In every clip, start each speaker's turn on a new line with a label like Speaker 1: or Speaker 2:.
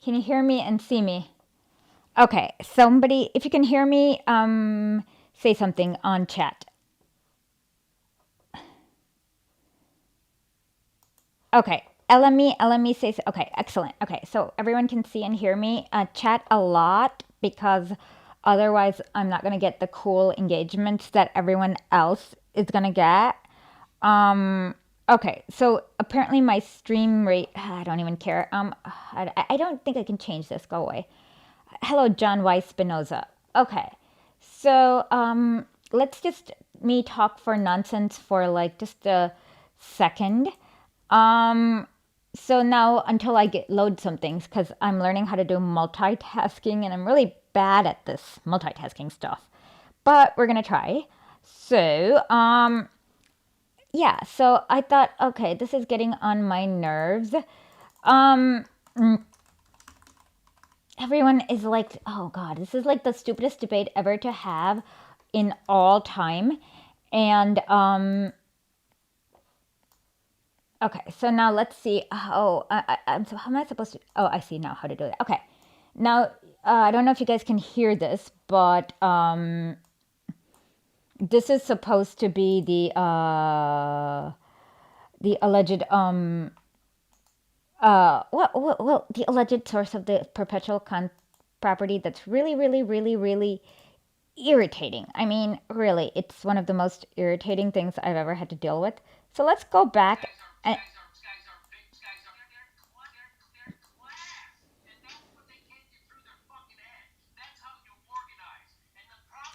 Speaker 1: Can you hear me and see me? Okay, somebody, if you can hear me, say something on chat. Okay, LME says, okay, excellent. Okay, so everyone can see and hear me. Chat a lot because otherwise I'm not going to get the cool engagements that everyone else is going to get. Okay, so apparently my stream rate, I don't even care. I don't think I can change this. Go away. Hello, John Y. Spinoza. Okay, so let's just me talk for nonsense for like just a second. Um, so now until I get load some things, because I'm learning how to do multitasking and I'm really bad at this multitasking stuff. But we're gonna try. So, yeah, so I thought, okay, this is getting on my nerves. Um, Everyone is like, oh God, this is like the stupidest debate ever to have in all time. And okay, so now let's see. Oh, I'm so how am I supposed to? Oh, I see now how to do it. Okay, now I don't know if you guys can hear this, but this is supposed to be the alleged well, the alleged source of the perpetual property that's really, really, really, really irritating. I mean, really, it's one of the most irritating things I've ever had to deal with. So let's go back and.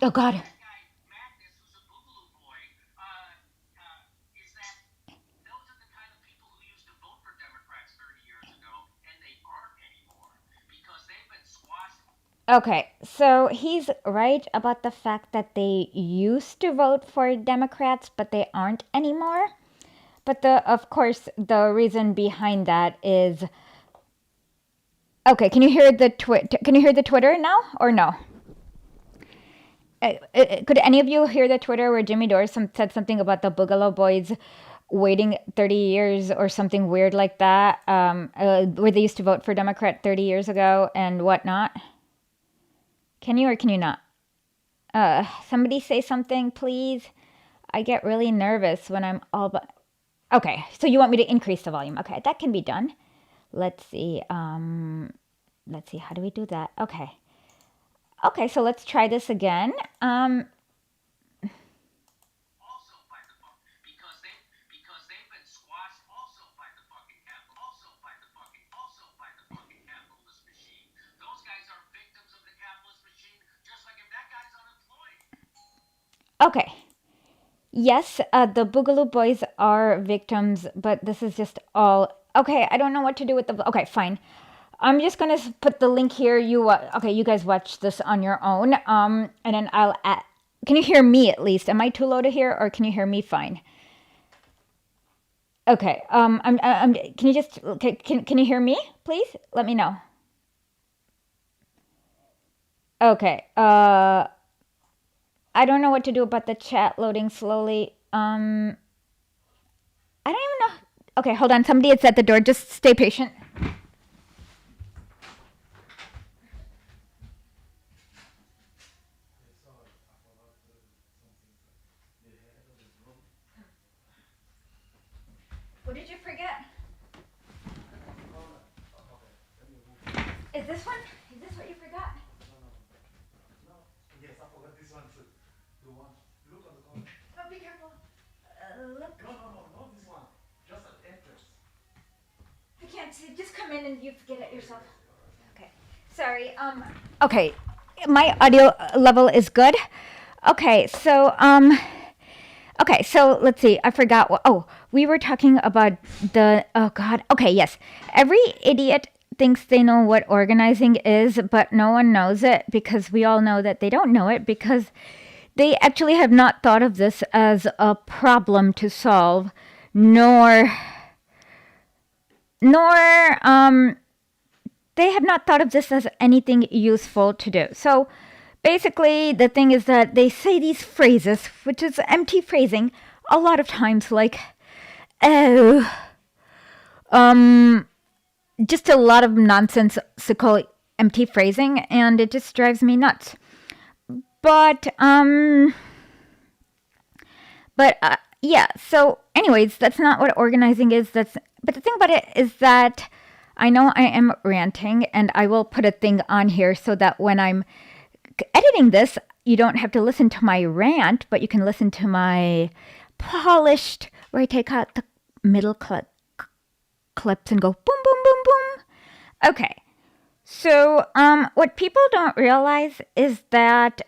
Speaker 1: Oh God. Okay, so he's right about the fact that they used to vote for Democrats, but they aren't anymore. But of course, the reason behind that is okay. Can you hear the Can you hear the Twitter now or no? Could any of you hear the Twitter where Jimmy Dore said something about the Boogaloo Boys waiting 30 years or something weird like that, where they used to vote for Democrat 30 years ago and whatnot? Can you or can you not? Somebody say something, please. I get really nervous when I'm all but. Okay, so you want me to increase the volume? Okay, that can be done. Let's see. Let's see. How do we do that? Okay. Okay, so let's try this again. Okay. Yes, the Boogaloo Boys are victims, but this is just all. Okay, I don't know what to do with the. Okay, fine. I'm just gonna put the link here. Okay? You guys watch this on your own. And then I'll add. Can you hear me at least? Am I too low to hear, or can you hear me fine? Okay. Can you just can you hear me, please? Let me know. Okay. I don't know what to do about the chat loading slowly. I don't even know. Okay, hold on. Somebody is at the door. Just stay patient. What did you forget? Is this one? Is this what you forgot? Yes, I forgot this one too. The one. Look on the corner. Oh, be careful. Look. No, not this one. Just an entrance. I can't see. Just come in and you get it yourself. Okay. Sorry. Okay. My audio level is good. Okay. Okay, so let's see. I forgot what. Oh, we were talking about the. Oh God. Okay, yes. Every idiot thinks they know what organizing is, but no one knows it because we all know that they don't know it because they actually have not thought of this as a problem to solve, nor they have not thought of this as anything useful to do. So basically, the thing is that they say these phrases, which is empty phrasing, a lot of times, like, oh, just a lot of nonsensical empty phrasing, and it just drives me nuts. But yeah. So, anyways, that's not what organizing is. But the thing about it is that I know I am ranting, and I will put a thing on here so that when I'm editing this, you don't have to listen to my rant, but you can listen to my polished, where I take out the middle clips and go boom, boom, boom, boom. Okay. So, what people don't realize is that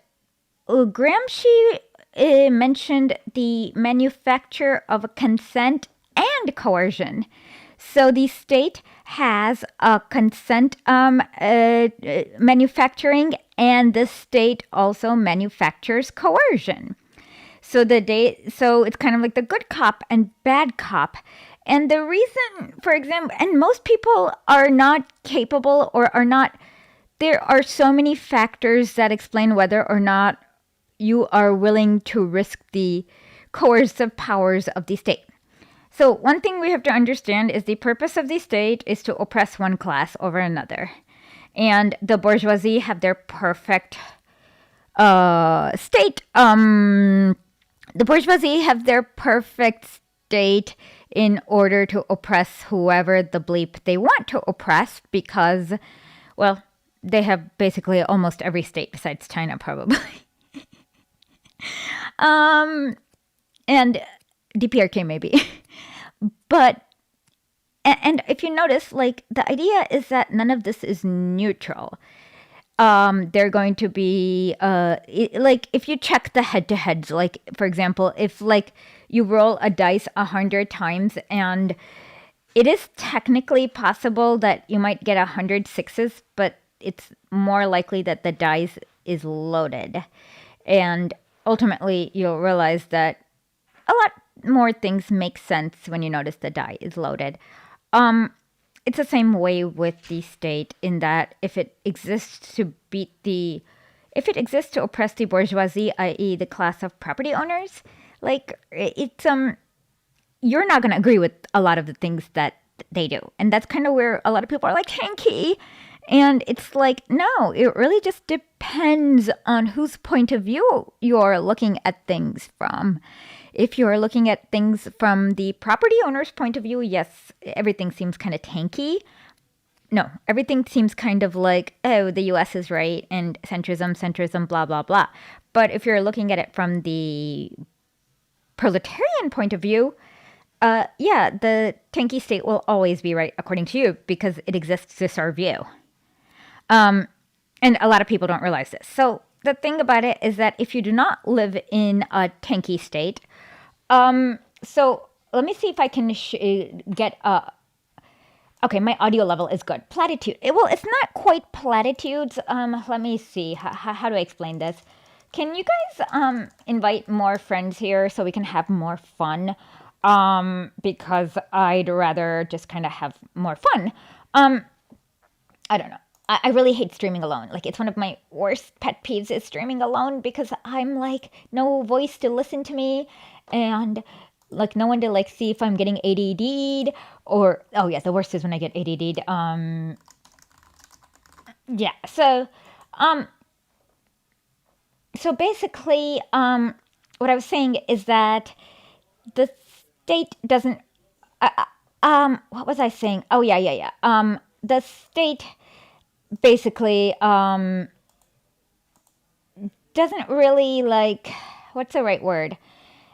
Speaker 1: Gramsci mentioned the manufacture of consent and coercion. So the state has a consent manufacturing, and the state also manufactures coercion. So so it's kind of like the good cop and bad cop. And the reason, for example, and most people are not capable or are not, there are so many factors that explain whether or not you are willing to risk the coercive powers of the state. So one thing we have to understand is the purpose of the state is to oppress one class over another. And the bourgeoisie have their perfect state. The bourgeoisie have their perfect state in order to oppress whoever the bleep they want to oppress because, well, they have basically almost every state besides China, probably. And DPRK maybe. But, and if you notice, like, the idea is that none of this is neutral. They're going to be, like, if you check the head-to-heads, like, for example, if, like, you roll a dice 100 times and it is technically possible that you might get 100 sixes, but it's more likely that the dice is loaded. And ultimately, you'll realize that a lot more things make sense when you notice the die is loaded. It's the same way with the state in that if it exists to oppress the bourgeoisie, i.e. the class of property owners, like it's you're not going to agree with a lot of the things that they do. And that's kind of where a lot of people are like hanky. And it's like, no, it really just depends on whose point of view you're looking at things from. If you're looking at things from the property owner's point of view, yes, everything seems kind of tanky. No, everything seems kind of like, oh, the US is right and centrism, blah, blah, blah. But if you're looking at it from the proletarian point of view, yeah, the tanky state will always be right according to you because it exists to serve you. And a lot of people don't realize this. So the thing about it is that if you do not live in a tanky state, so let me see if I can get okay, my audio level is good. Platitude. Well, it's not quite platitudes. Let me see. How do I explain this? Can you guys invite more friends here so we can have more fun? Because I'd rather just kind of have more fun. I don't know. I really hate streaming alone. Like, it's one of my worst pet peeves is streaming alone because I'm like, no voice to listen to me and like no one to like see if I'm getting ADD'd or, oh yeah, the worst is when I get ADD'd. Yeah, so basically, what I was saying is that the state doesn't, what was I saying? Oh yeah. The state basically doesn't really like, what's the right word?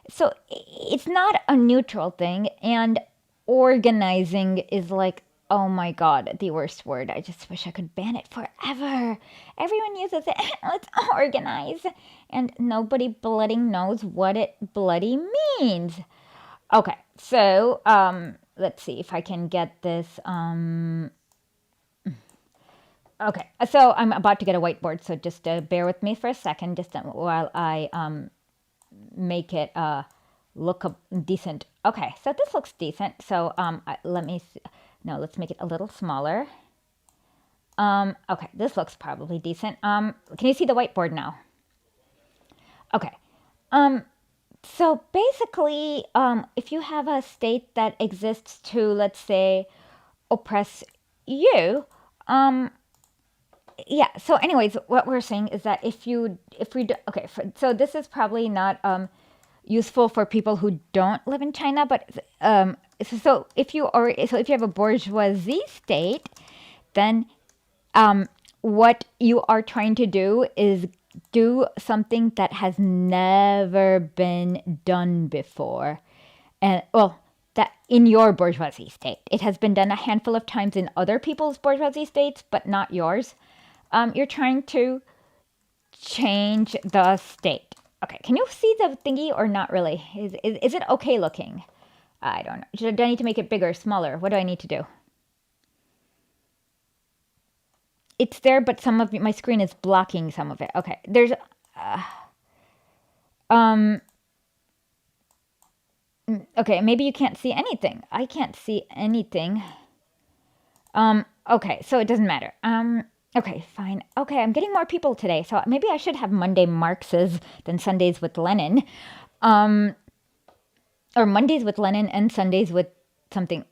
Speaker 1: So it's not a neutral thing, and organizing is like, oh my god, the worst word. I just wish I could ban it forever. Everyone uses it. Let's organize, and nobody bloody knows what it bloody means. Okay, so let's see if I can get this. Okay, so I'm about to get a whiteboard, so just bear with me for a second, just while I make it look decent. Okay, so this looks decent. So let me see. No, let's make it a little smaller. Okay, this looks probably decent. Can you see the whiteboard now? Okay. So basically, if you have a state that exists to, let's say, oppress you, um, yeah. So, anyways, what we're saying is that if we do, okay, so this is probably not useful for people who don't live in China, but so if you have a bourgeoisie state, then what you are trying to do is do something that has never been done before. And well, that in your bourgeoisie state, it has been done a handful of times in other people's bourgeoisie states, but not yours. You're trying to change the state. Okay, can you see the thingy or not really? Is it okay looking? I don't know. Do I need to make it bigger, smaller? What do I need to do? It's there, but some of my screen is blocking some of it. Okay, there's um okay, maybe you can't see anything. I can't see anything. Okay, so it doesn't matter. Okay, fine. Okay, I'm getting more people today, so maybe I should have Monday Marxes than Sundays with Lenin. Um or Mondays with Lenin and Sundays with something.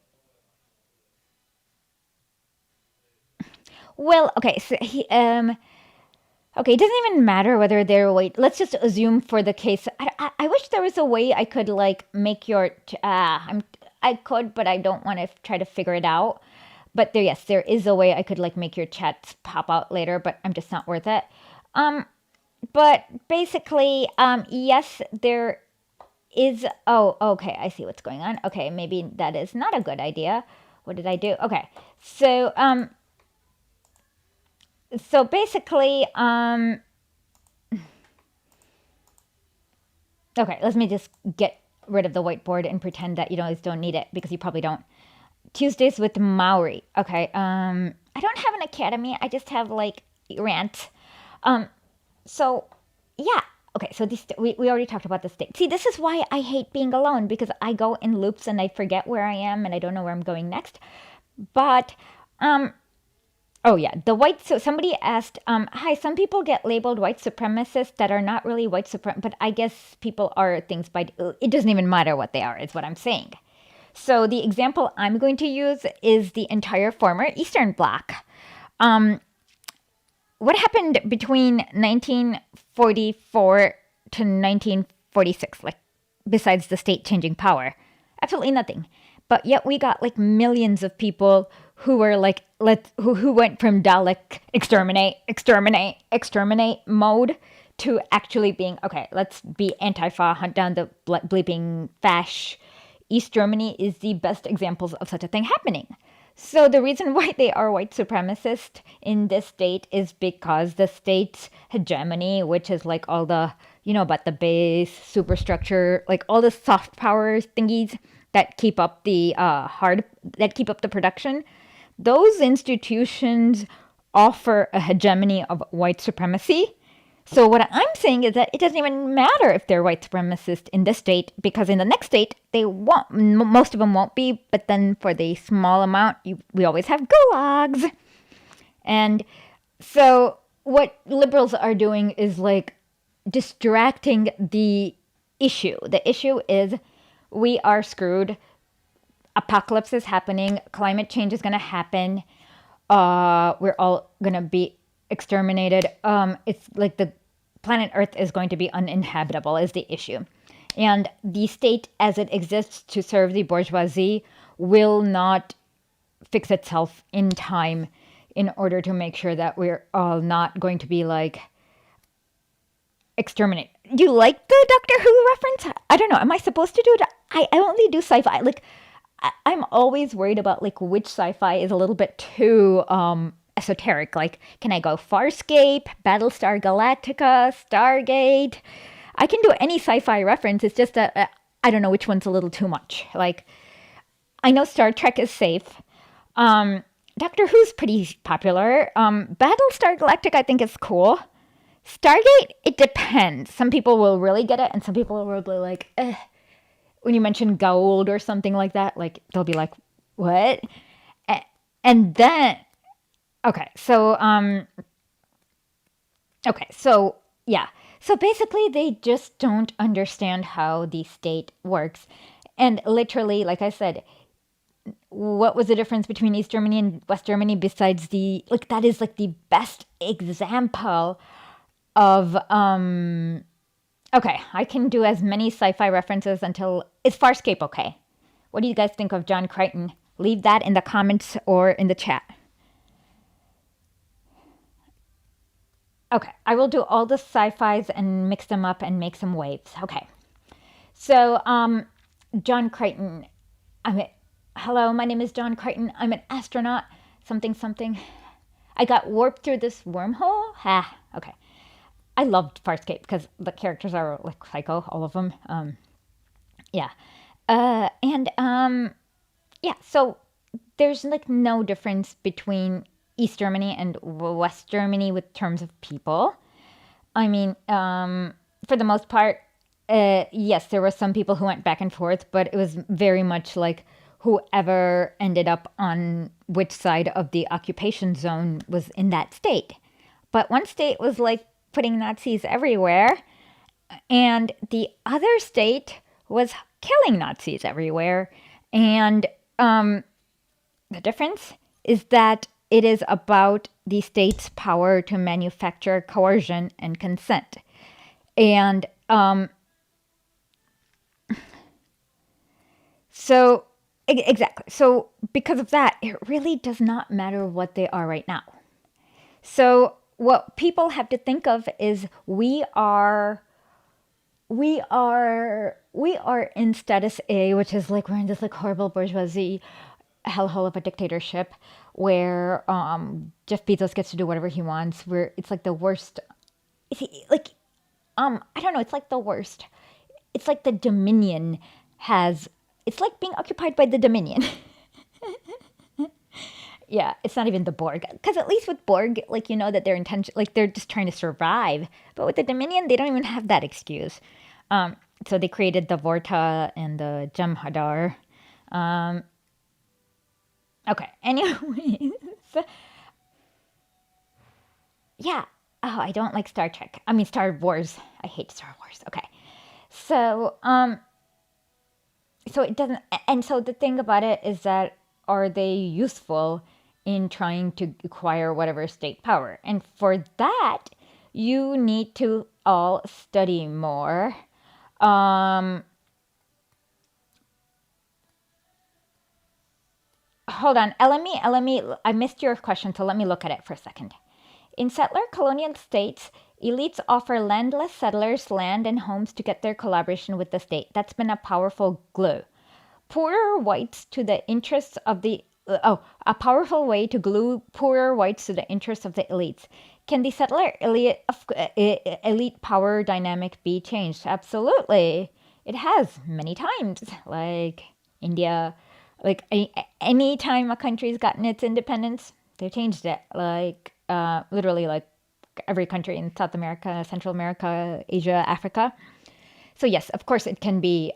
Speaker 1: Well, okay, so okay, it doesn't even matter whether they're white. Let's just assume for the case. I wish there was a way I could like make your. I could, but I don't want to try to figure it out. But there, yes, there is a way I could like make your chats pop out later, but I'm just not worth it. Um, but basically, yes, there is. Oh, okay, I see what's going on. Okay, maybe that is not a good idea. What did I do? Okay, so basically, okay, let me just get rid of the whiteboard and pretend that you guys don't need it because you probably don't. Tuesdays with Maori. Okay, I don't have an academy. I just have like rant. Um, so yeah. Okay, so we already talked about the state. See, this is why I hate being alone because I go in loops and I forget where I am and I don't know where I'm going next. But um, oh yeah, the white. So somebody asked, "Hi, some people get labeled white supremacists that are not really white suprem, but I guess people are things by. It doesn't even matter what they are. Is what I'm saying. So the example I'm going to use is the entire former Eastern Bloc. Um, what happened between 1944 to 1946? Like besides the state changing power, absolutely nothing. But yet we got like millions of people who were like who went from Dalek exterminate mode to actually being okay. Let's be Antifa, hunt down the bleeping fash. East Germany is the best examples of such a thing happening. So the reason why they are white supremacist in this state is because the state's hegemony, which is like all the, about the base, superstructure, like all the soft power thingies that keep up the that keep up the production, those institutions offer a hegemony of white supremacy. So what I'm saying is that it doesn't even matter if they're white supremacist in this state because in the next state they won't. Most of them won't be. But then for the small amount, we always have gulags. And so what liberals are doing is like distracting the issue. The issue is we are screwed. Apocalypse is happening. Climate change is going to happen. We're all going to be exterminated. It's like the planet Earth is going to be uninhabitable is the issue. And the state as it exists to serve the bourgeoisie will not fix itself in time in order to make sure that we're all not going to be like exterminate. Do you like the Doctor Who reference? I don't know. Am I supposed to do it? I only do sci-fi. Like I'm always worried about like which sci-fi is a little bit too esoteric. Like, can I go Farscape, Battlestar Galactica, Stargate? I can do any sci-fi reference. It's just that I don't know which one's a little too much. Like, I know Star Trek is safe. Doctor Who's pretty popular. Battlestar Galactica I think is cool. Stargate, it depends. Some people will really get it, and some people will be like, eh. When you mention gold or something like that, like they'll be like, what? And then so yeah. So basically they just don't understand how the state works. And literally, like I said, what was the difference between East Germany and West Germany besides that is like the best example of okay, I can do as many sci-fi references until is Farscape okay? What do you guys think of John Crichton? Leave that in the comments or in the chat. Okay, I will do all the sci-fis and mix them up and make some waves. Okay. So, John Crichton, hello, my name is John Crichton. I'm an astronaut, something, something. I got warped through this wormhole. Okay. I loved Farscape because the characters are like psycho, all of them. Yeah. Yeah, so there's like no difference between East Germany and West Germany with terms of people. I mean, for the most part, yes, there were some people who went back and forth, but it was very much like whoever ended up on which side of the occupation zone was in that state. But one state was like putting Nazis everywhere, and the other state was killing Nazis everywhere. And the difference is that it is about the state's power to manufacture coercion and consent. And so, exactly. So, because of that, it really does not matter what they are right now. So, what people have to think of is we are in status A, which is like we're in this like horrible bourgeoisie hellhole of a dictatorship where Jeff Bezos gets to do whatever he wants. Where it's like the worst. I don't know. It's like the worst. It's like the Dominion has. It's like being occupied by the Dominion. Yeah, it's not even the Borg. Because at least with Borg, like, you know that their intention, like, they're just trying to survive. But with the Dominion, they don't even have that excuse. So they created the Vorta and the Jem'Hadar. Okay, anyways. Yeah. Oh, I don't like Star Trek. I mean, Star Wars. I hate Star Wars. Okay. So, so it doesn't, and so the thing about it is that are they useful in trying to acquire whatever state power? And for that, you need to all study more. Hold on, LME, I missed your question, so let me look at it for a second. In settler colonial states, elites offer landless settlers land and homes to get their collaboration with the state. That's been a powerful glue. Poorer whites to the interests of the a powerful way to glue poorer whites to the interests of the elites. Can the settler elite power dynamic be changed? Absolutely. It has many times. Like India, like any time a country's gotten its independence, they've changed it. Like literally, like every country in South America, Central America, Asia, Africa. So yes, of course, it can be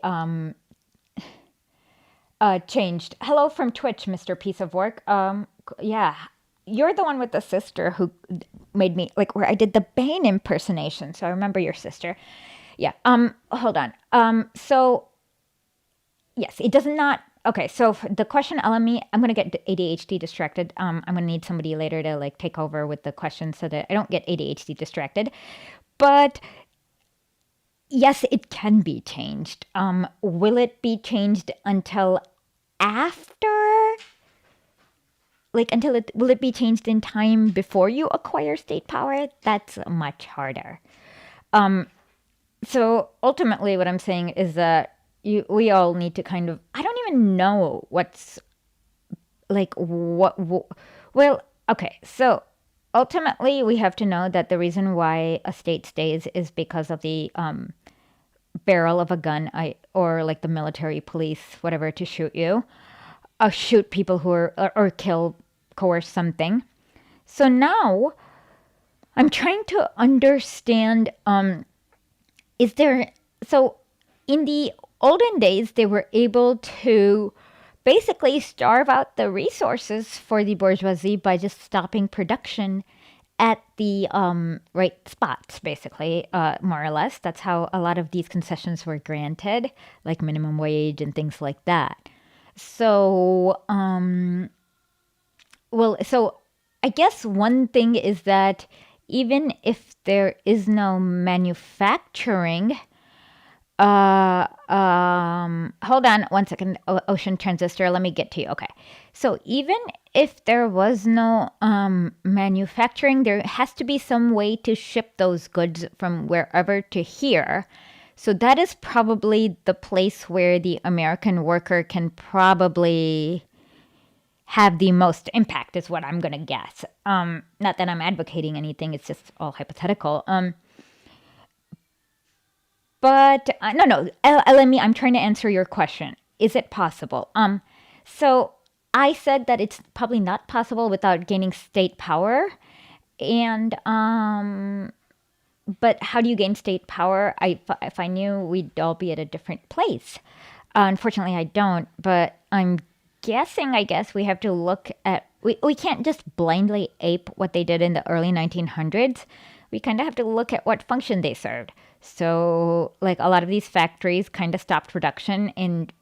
Speaker 1: changed. Hello from Twitch, Mr. Piece of Work. Yeah, you're the one with the sister who made me like where I did the Bane impersonation. So I remember your sister. Yeah. Hold on. So yes, it does not. Okay. So for the question, LME, I'm gonna get ADHD distracted. I'm gonna need somebody later to like take over with the question so that I don't get ADHD distracted. But yes, it can be changed. Will it be changed until after? Like will it be changed in time before you acquire state power? That's much harder. So ultimately, what I'm saying is that we all need to kind of. I don't even know what's like what. Well, okay, so ultimately, we have to know that the reason why a state stays is because of the barrel of a gun, or like the military, police, whatever, to shoot you, shoot people who are or kill, coerce something. So now, I'm trying to understand. Is there so in the olden days they were able to basically starve out the resources for the bourgeoisie by just stopping production at the right spots, basically, more or less. That's how a lot of these concessions were granted, like minimum wage and things like that. So, well, so I guess one thing is that even if there is no manufacturing, hold on one second, ocean transistor. Let me get to you. Okay. So even if there was no manufacturing, there has to be some way to ship those goods from wherever to here. So that is probably the place where the American worker can probably have the most impact, is what I'm going to guess. Not that I'm advocating anything, it's just all hypothetical. But no, I'm trying to answer your question. Is it possible? So I said that it's probably not possible without gaining state power. And, but how do you gain state power? If I knew, we'd all be at a different place. Unfortunately, I don't, but I'm guessing, I guess we have to look at, we can't just blindly ape what they did in the early 1900s. We kind of have to look at what function they served. So, like, a lot of these factories kind of stopped production and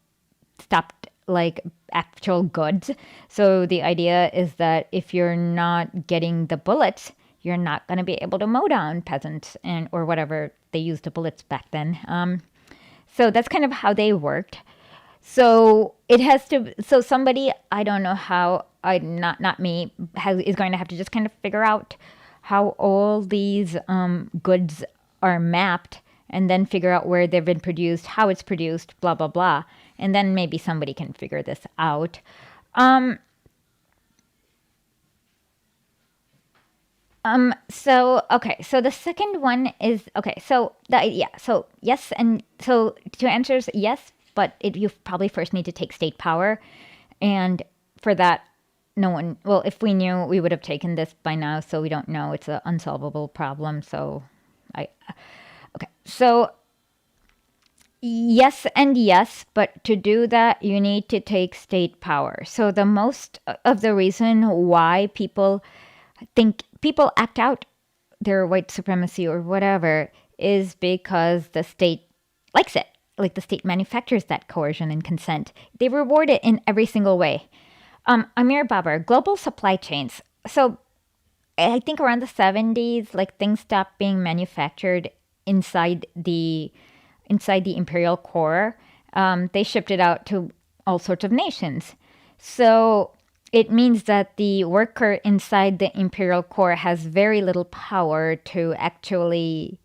Speaker 1: stopped, like, actual goods. So, the idea is that if you're not getting the bullets, you're not going to be able to mow down peasants and or whatever they used the bullets back then. So that's kind of how they worked. So it has to. So somebody, I don't know how. I not me is going to have to just kind of figure out how all these goods are mapped, and then figure out where they've been produced, how it's produced, blah blah blah, and then maybe somebody can figure this out. So okay, so the second one is okay. So the yeah, so yes, and so to answers yes, but you probably first need to take state power, and for that, no one. Well, if we knew, we would have taken this by now. So we don't know. It's an unsolvable problem. So I okay. So yes and yes, but to do that, you need to take state power. So the most of the reason why people act out their white supremacy or whatever is because the state likes it. Like the state manufactures that coercion and consent. They reward it in every single way. Amir Babar, global supply chains. So I think around the 70s, like things stopped being manufactured inside the imperial core. They shipped it out to all sorts of nations. So it means that the worker inside the imperial core has very little power to actually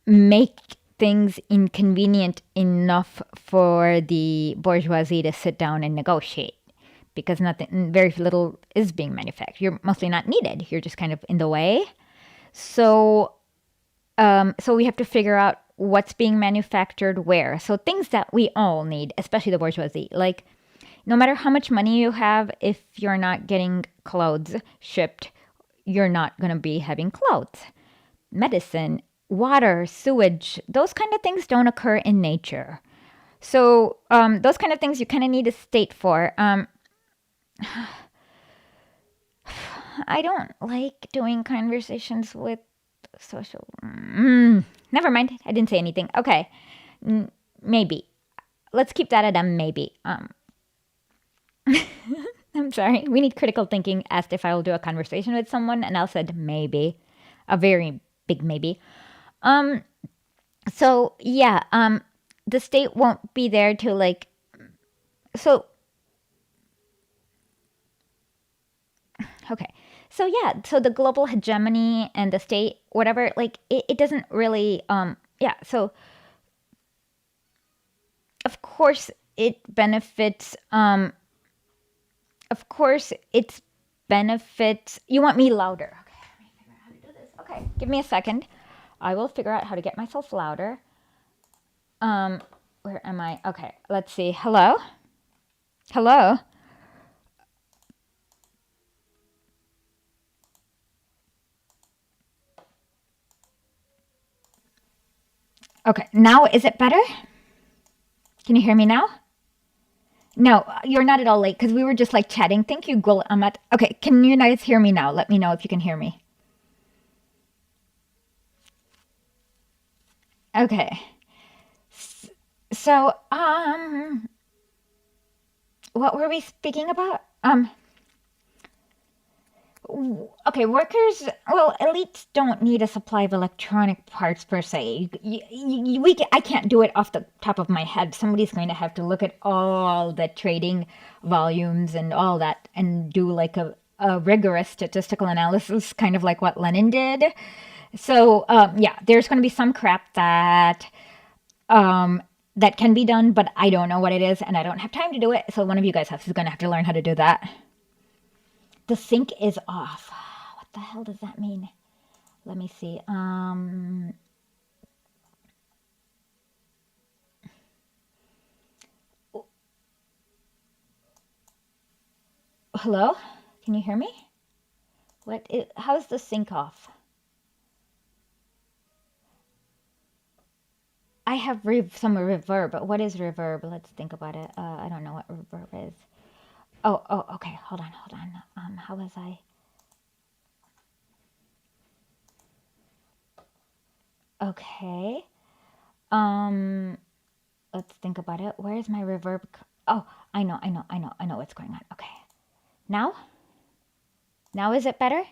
Speaker 1: make things inconvenient enough for the bourgeoisie to sit down and negotiate, because nothing, very little is being manufactured. You're mostly not needed. You're just kind of in the way. So, so we have to figure out what's being manufactured where. So things that we all need, especially the bourgeoisie, like no matter how much money you have, if you're not getting clothes shipped, you're not going to be having clothes. Medicine, water, sewage, those kind of things don't occur in nature. So those kind of things you kind of need a state for. I don't like doing conversations with social. Never mind. I didn't say anything. Okay. Maybe. Let's keep that at a maybe. I'm sorry. We need critical thinking asked if I will do a conversation with someone, and I said maybe. A very big maybe. So yeah, the state won't be there to like so okay. So yeah, so the global hegemony and the state, whatever, like it doesn't really yeah, so of course it benefits of course it's benefits. You want me louder. Okay, let me figure out how to do this. Okay, give me a second. I will figure out how to get myself louder. Where am I? Okay, let's see. Hello? Hello? Okay, now is it better? Can you hear me now? No, you're not at all late because we were just like chatting. Thank you, Gul Amat. Okay, can you guys hear me now? Let me know if you can hear me. Okay. So, what were we speaking about? Okay, workers, well, elites don't need a supply of electronic parts per se. I can't do it off the top of my head. Somebody's going to have to look at all the trading volumes and all that and do like a rigorous statistical analysis, kind of like what Lenin did. So, yeah, there's going to be some crap that can be done, but I don't know what it is and I don't have time to do it. So one of you guys is going to have to learn how to do that. The sync is off. What the hell does that mean? Let me see. Hello? Can you hear me? How's the sync off? I have some reverb, but what is reverb? Let's think about it. I don't know what reverb is. Oh, okay. Hold on. How was I? Okay. Let's think about it. Where is my reverb? Oh, I know what's going on. Okay. Now? Now is it better?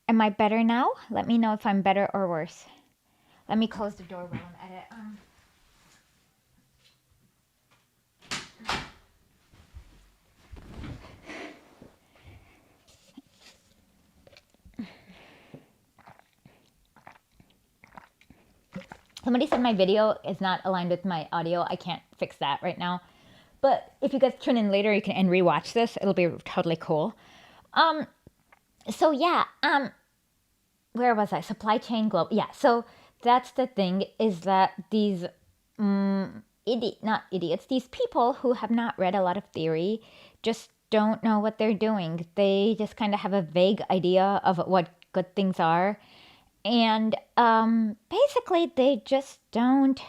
Speaker 1: Am I better now? Let me know if I'm better or worse. Let me close the door while I'm at it. Somebody said my video is not aligned with my audio. I can't fix that right now. But if you guys tune in later, you can and rewatch this. It'll be totally cool. So yeah, where was I? Supply chain global. Yeah, so that's the thing, is that these not idiots, these people who have not read a lot of theory just don't know what they're doing. They just kind of have a vague idea of what good things are. And basically, they just don't.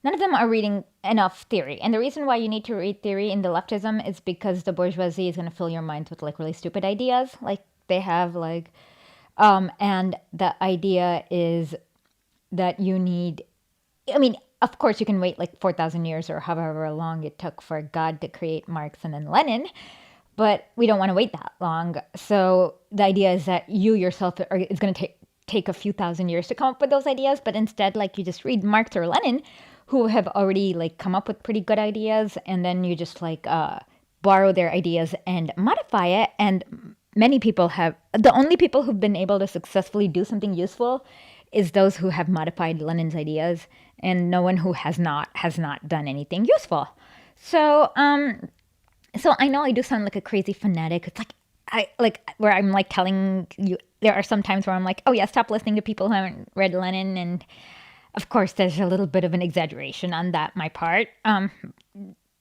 Speaker 1: None of them are reading enough theory. And the reason why you need to read theory in the leftism is because the bourgeoisie is going to fill your minds with like really stupid ideas. Like they have like, and the idea is that you need, I mean, of course you can wait like 4,000 years or however long it took for God to create Marx and then Lenin, but we don't want to wait that long. So the idea is that you yourself is going to take a few thousand years to come up with those ideas, but instead like you just read Marx or Lenin, who have already like come up with pretty good ideas, and then you just like borrow their ideas and modify it. And many people have, the only people who've been able to successfully do something useful is those who have modified Lenin's ideas, and no one who has not done anything useful. So so I know I do sound like a crazy fanatic. It's like I like where I'm like telling you, there are some times where I'm like, oh yeah, stop listening to people who haven't read Lenin, and of course there's a little bit of an exaggeration on that my part.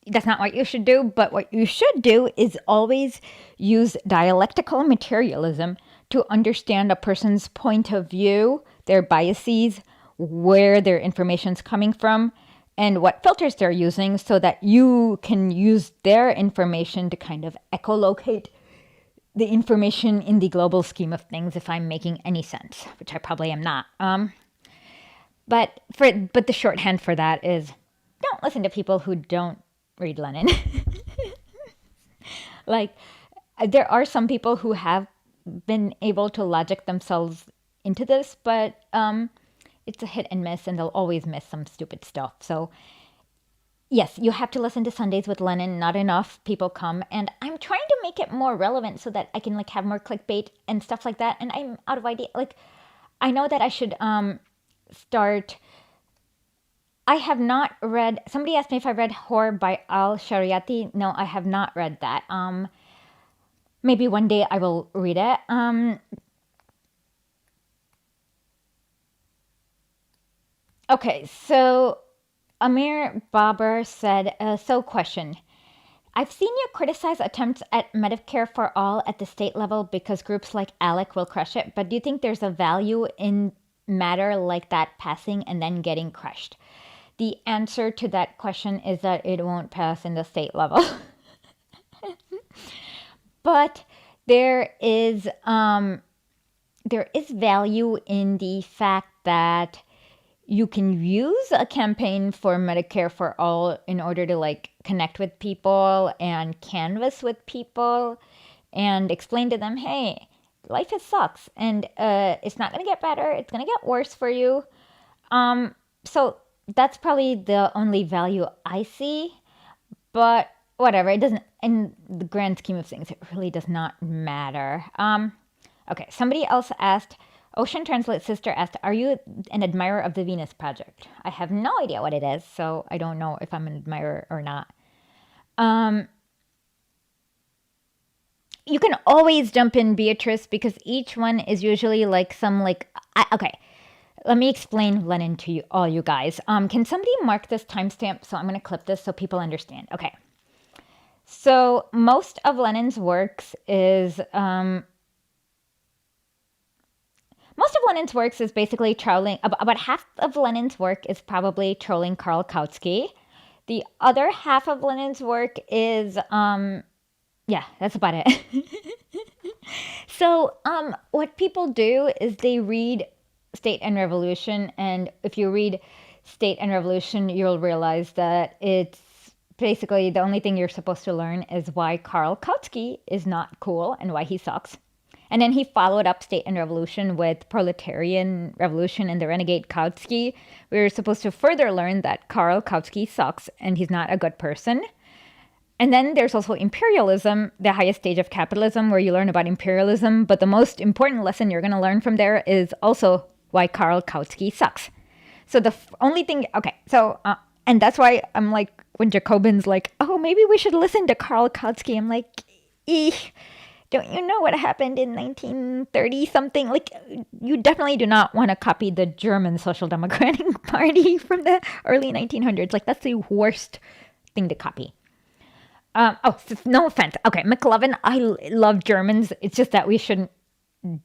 Speaker 1: That's not what you should do, but what you should do is always use dialectical materialism to understand a person's point of view, their biases, where their information's coming from, and what filters they're using, so that you can use their information to kind of echolocate the information in the global scheme of things, if I'm making any sense, which I probably am not. But the shorthand for that is, don't listen to people who don't read Lenin. Like, there are some people who have been able to logic themselves into this, but it's a hit and miss, and they'll always miss some stupid stuff. So yes, you have to listen to Sundays with Lenin. Not enough people come, and I'm trying to make it more relevant so that I can like have more clickbait and stuff like that. And I'm out of idea. Like, I know that I should start. I have not read. Somebody asked me if I read Horror by al-Shariati. No, I have not read that. Maybe one day I will read it. Okay, so Amir Babar said, so question. I've seen you criticize attempts at Medicare for all at the state level because groups like ALEC will crush it, but do you think there's a value in matter like that passing and then getting crushed? The answer to that question is that it won't pass in the state level. But there is value in the fact that you can use a campaign for Medicare for all in order to like connect with people and canvas with people and explain to them, hey, life is sucks and it's not going to get better. It's going to get worse for you. So that's probably the only value I see, but whatever. It doesn't, in the grand scheme of things, it really does not matter. Okay, somebody else asked, Ocean Translate Sister asked, are you an admirer of the Venus Project? I have no idea what it is, so I don't know if I'm an admirer or not. You can always jump in, Beatrice, because each one is usually like some like, okay, let me explain Lenin to you, all you guys. Can somebody mark this timestamp? So I'm going to clip this so people understand. Okay. So most of Lenin's works is basically trolling. About half of Lenin's work is probably trolling Karl Kautsky. The other half of Lenin's work is yeah, that's about it. So what people do is they read State and Revolution, and if you read State and Revolution, you'll realize that it's basically the only thing you're supposed to learn is why Karl Kautsky is not cool and why he sucks. And then he followed up State and Revolution with Proletarian Revolution and the Renegade Kautsky. We were supposed to further learn that Karl Kautsky sucks and he's not a good person. And then there's also imperialism, the highest stage of capitalism, where you learn about imperialism. But the most important lesson you're going to learn from there is also why Karl Kautsky sucks. So the only thing, okay, so, and that's why I'm like, when Jacobin's like, oh, maybe we should listen to Karl Kautsky, I'm like, don't you know what happened in 1930 something? Like, you definitely do not want to copy the German Social Democratic Party from the early 1900s. Like, that's the worst thing to copy. Oh, no offense. Okay, McLovin, I love Germans. It's just that we shouldn't,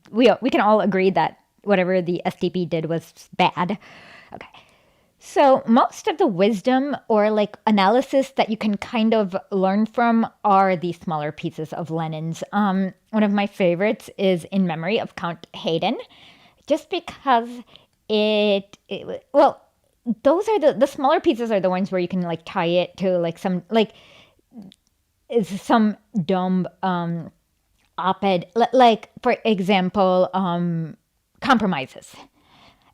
Speaker 1: we can all agree that whatever the SDP did was bad. Okay. So most of the wisdom or like analysis that you can kind of learn from are these smaller pieces of Lenin's. One of my favorites is In Memory of Count Hayden, just because well, those are the smaller pieces are the ones where you can like tie it to like some like is some dumb op-ed, like for example, compromises.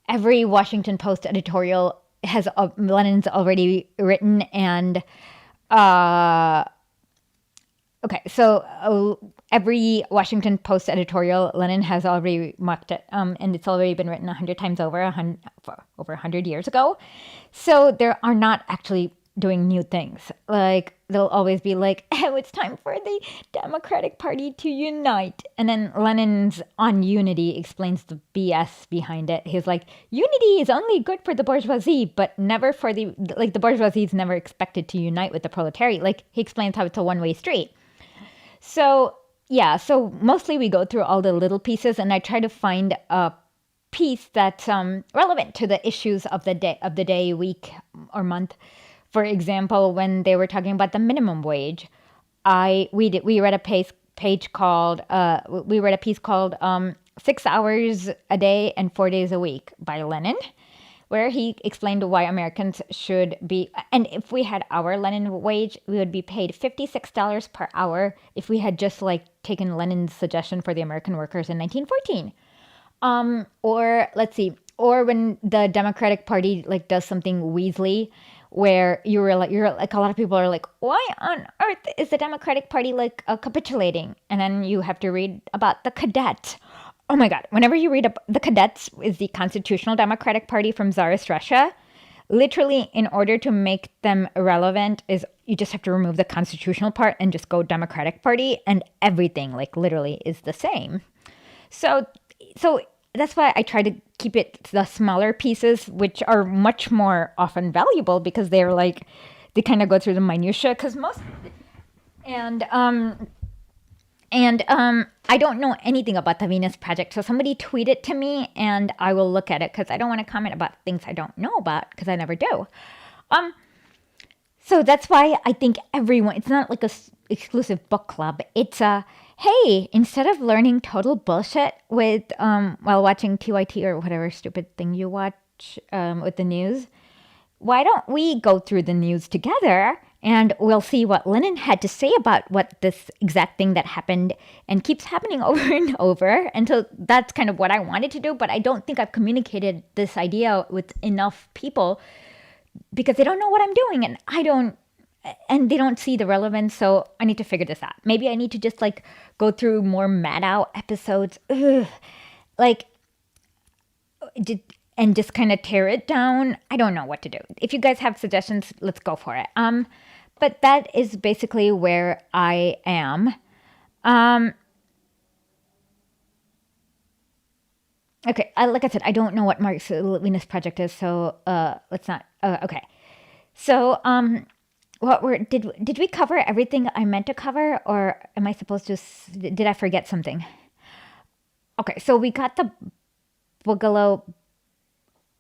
Speaker 1: Every Washington Post editorial has Lenin's already written, and okay, so every Washington Post editorial Lenin has already marked it, and it's already been written 100 times over 100 years ago. So there are not actually doing new things. Like, they'll always be like, oh, it's time for the Democratic Party to unite. And then Lenin's on unity explains the BS behind it. He's like, unity is only good for the bourgeoisie, but never for the bourgeoisie is never expected to unite with the proletariat. Like, he explains how it's a one-way street. So, yeah, so mostly we go through all the little pieces, and I try to find a piece that's relevant to the issues of the day, week, or month. For example, when they were talking about the minimum wage, we read a piece called 6 Hours a Day and 4 Days a Week by Lenin, where he explained why Americans should be, and if we had our Lenin wage, we would be paid $56 per hour if we had just like taken Lenin's suggestion for the American workers in 1914. Or let's see, or when the Democratic Party like does something Weasley, where you're like a lot of people are like, why on earth is the Democratic Party like capitulating? And then you have to read about the Cadets. Oh my God! Whenever you read the Cadets is the Constitutional Democratic Party from Tsarist Russia. Literally, in order to make them relevant, is you just have to remove the constitutional part and just go Democratic Party, and everything like literally is the same. So that's why I try to keep it to the smaller pieces, which are much more often valuable because they're like, they kind of go through the minutia. Because I don't know anything about the Venus Project. So somebody tweet it to me and I will look at it because I don't want to comment about things I don't know about because I never do. So that's why I think everyone, it's not like a exclusive book club. It's hey, instead of learning total bullshit with while watching TYT or whatever stupid thing you watch, much with the news. Why don't we go through the news together and we'll see what Lenin had to say about what this exact thing that happened and keeps happening over and over. And so that's kind of what I wanted to do, but I don't think I've communicated this idea with enough people because they don't know what I'm doing and they don't see the relevance. So I need to figure this out. Maybe I need to just like go through more Maddow episodes. Ugh. Like, and just kind of tear it down. I don't know what to do. If you guys have suggestions, let's go for it. But that is basically where I am. Okay, like I said, I don't know what Marx's Venus Project is, so let's not. Okay, so did we cover everything I meant to cover, or am I supposed to? Did I forget something? Okay, so we got the Boogaloo.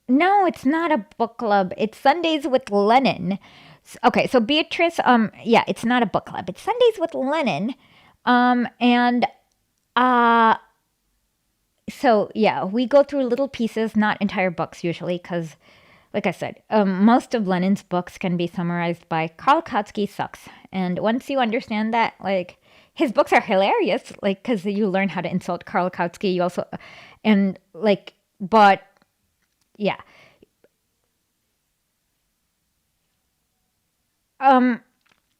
Speaker 1: No, it's not a book club. It's Sundays with Lenin. Okay, so Beatrice, yeah, it's not a book club. It's Sundays with Lenin. And so yeah, we go through little pieces, not entire books usually, because like I said, most of Lenin's books can be summarized by Karl Kautsky sucks. And once you understand that, like, his books are hilarious, like, because you learn how to insult Karl Kautsky. You also, and like, but yeah.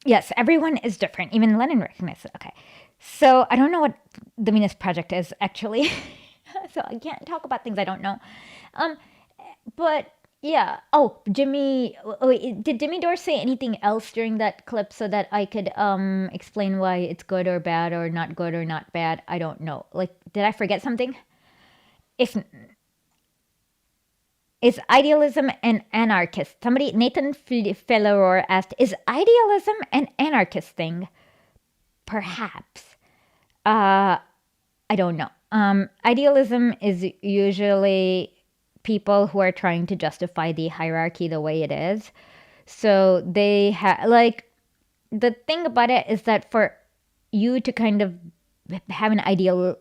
Speaker 1: Yes, everyone is different. Even Lenin recognizes it. Okay. So I don't know what the Venus Project is actually. So I can't talk about things I don't know. But yeah. Oh, did Jimmy Dore say anything else during that clip so that I could explain why it's good or bad or not good or not bad? I don't know. Like, did I forget something? If Is idealism an anarchist? Nathan Felleror asked, is idealism an anarchist thing? Perhaps. I don't know. Idealism is usually people who are trying to justify the hierarchy the way it is. So they have, like, the thing about it is that for you to kind of have an ideal,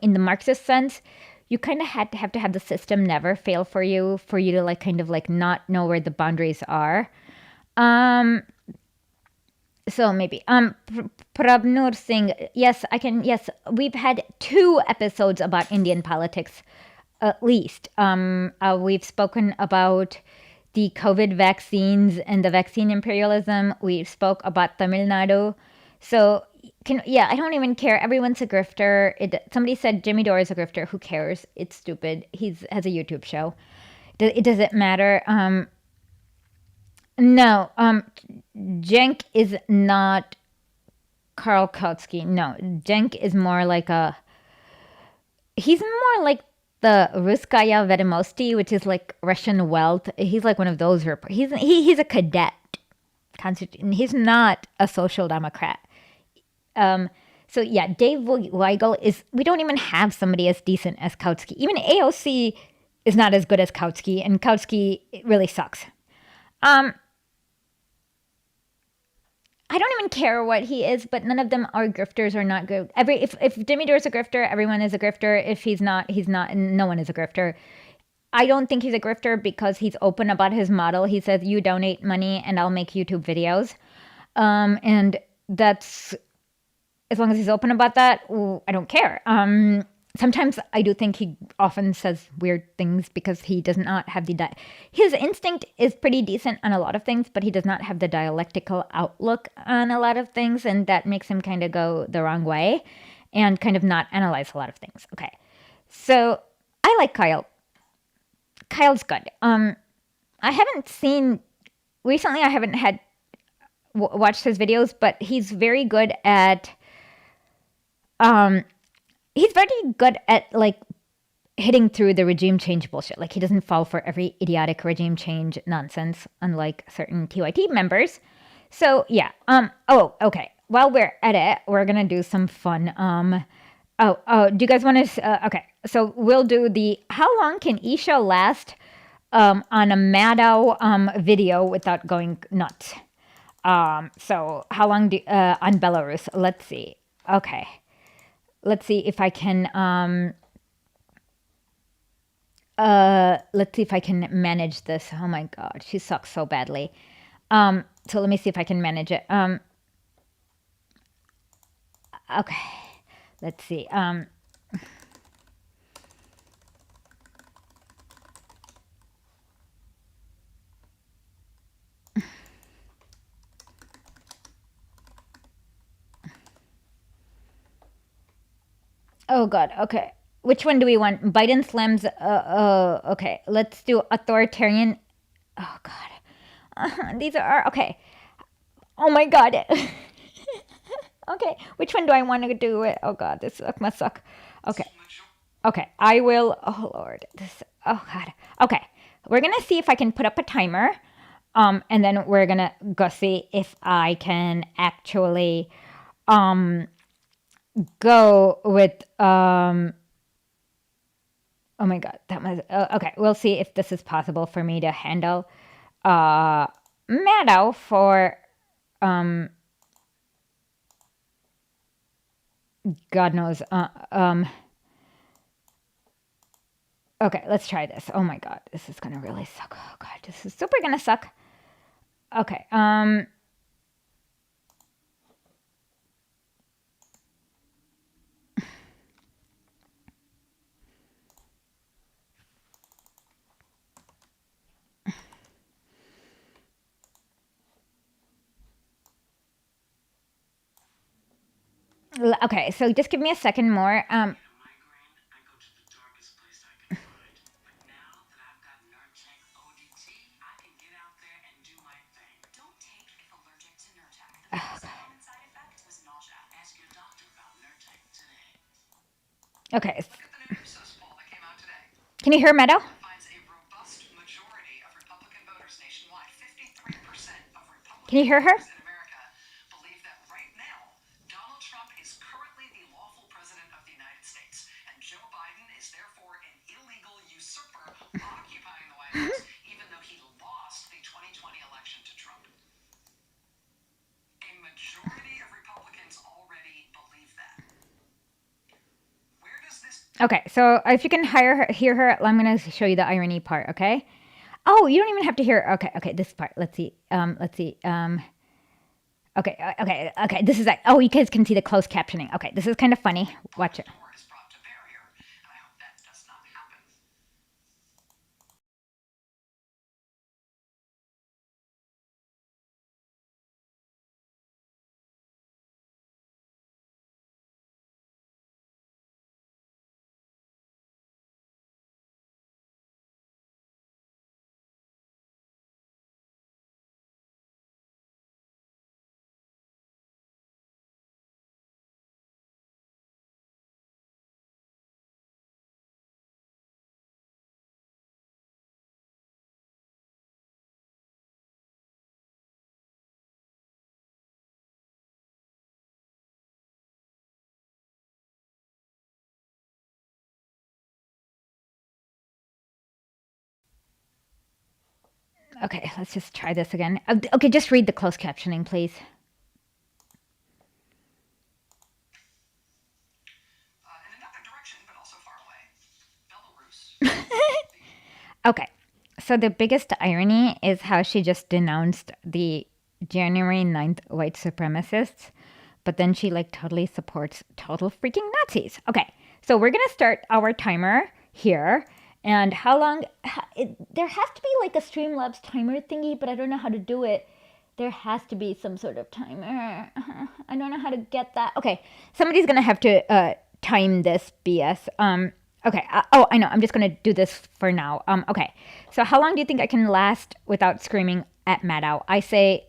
Speaker 1: in the Marxist sense, you kind of have to have the system never fail for you to like kind of like not know where the boundaries are. So maybe Prabnur Singh, yes, I can. Yes, we've had 2 episodes about Indian politics, at least. We've spoken about the COVID vaccines and the vaccine imperialism. We spoke about Tamil Nadu. So I don't even care. Everyone's a grifter. Somebody said Jimmy Dore is a grifter. Who cares? It's stupid. He has a YouTube show. It doesn't matter. No. Jenk is not Karl Kautsky. No, Jenk is more like he's more like the Ruskaya Vedomosti, which is like Russian wealth. He's like one of those. He's a cadet. He's not a social democrat. So yeah, Dave Weigel we don't even have somebody as decent as Kautsky. Even AOC is not as good as Kautsky, and Kautsky really sucks. I don't even care what he is, but none of them are grifters or not good. If Jimmy Dore's a grifter, everyone is a grifter. If he's not, and no one is a grifter. I don't think he's a grifter because he's open about his model. He says, you donate money and I'll make YouTube videos. And that's, as long as he's open about that, I don't care. Sometimes I do think he often says weird things because he does not have his instinct is pretty decent on a lot of things, but he does not have the dialectical outlook on a lot of things. And that makes him kind of go the wrong way and kind of not analyze a lot of things. Okay. So I like Kyle. Kyle's good. I haven't seen, recently I haven't had watched his videos, but he's very good at, like hitting through the regime change bullshit. Like he doesn't fall for every idiotic regime change nonsense, unlike certain TYT members. So yeah. Oh, okay. While we're at it, we're gonna do some fun. Do you guys want to? Okay. So we'll do the how long can Isha last on a Maddow video without going nuts. So how long on Belarus? Let's see. Okay. Let's see if I can, let's see if I can manage this. Oh my god, she sucks so badly. So let me see if I can manage it. Okay, let's see. Oh god. Okay. Which one do we want? Biden slams. Okay. Let's do authoritarian. Oh god. These are okay. Oh my god. Okay. Which one do I want to do it? Oh god. This must suck. Okay. Okay. I will. Oh lord. This. Oh god. Okay. We're gonna see if I can put up a timer. And then we're gonna go see if I can actually go with oh my god, that was okay. We'll see if this is possible for me to handle Maddow for God knows. Okay, let's try this. Oh my god, this is gonna really suck. Oh god, this is super gonna suck. Okay. Okay, so just give me a second more. Okay. Can you hear Meadow? Can you hear her? Okay, so if you can hear her, I'm going to show you the irony part, okay? Oh, you don't even have to hear. Okay, this part. Let's see. Okay. This is like. Oh, you guys can see the closed captioning. Okay, this is kind of funny. Watch it. Okay, let's just try this again. Okay, just read the closed captioning, please. In another direction, but also far away, Belarus. Okay, so the biggest irony is how she just denounced the January 9th white supremacists, but then she like totally supports total freaking Nazis. Okay, so we're gonna start our timer here. And how long? There has to be like a Streamlabs timer thingy, but I don't know how to do it. There has to be some sort of timer. I don't know how to get that. Okay, somebody's gonna have to time this BS. Okay. Oh, I know. I'm just gonna do this for now. Okay. So how long do you think I can last without screaming at Maddow? I say,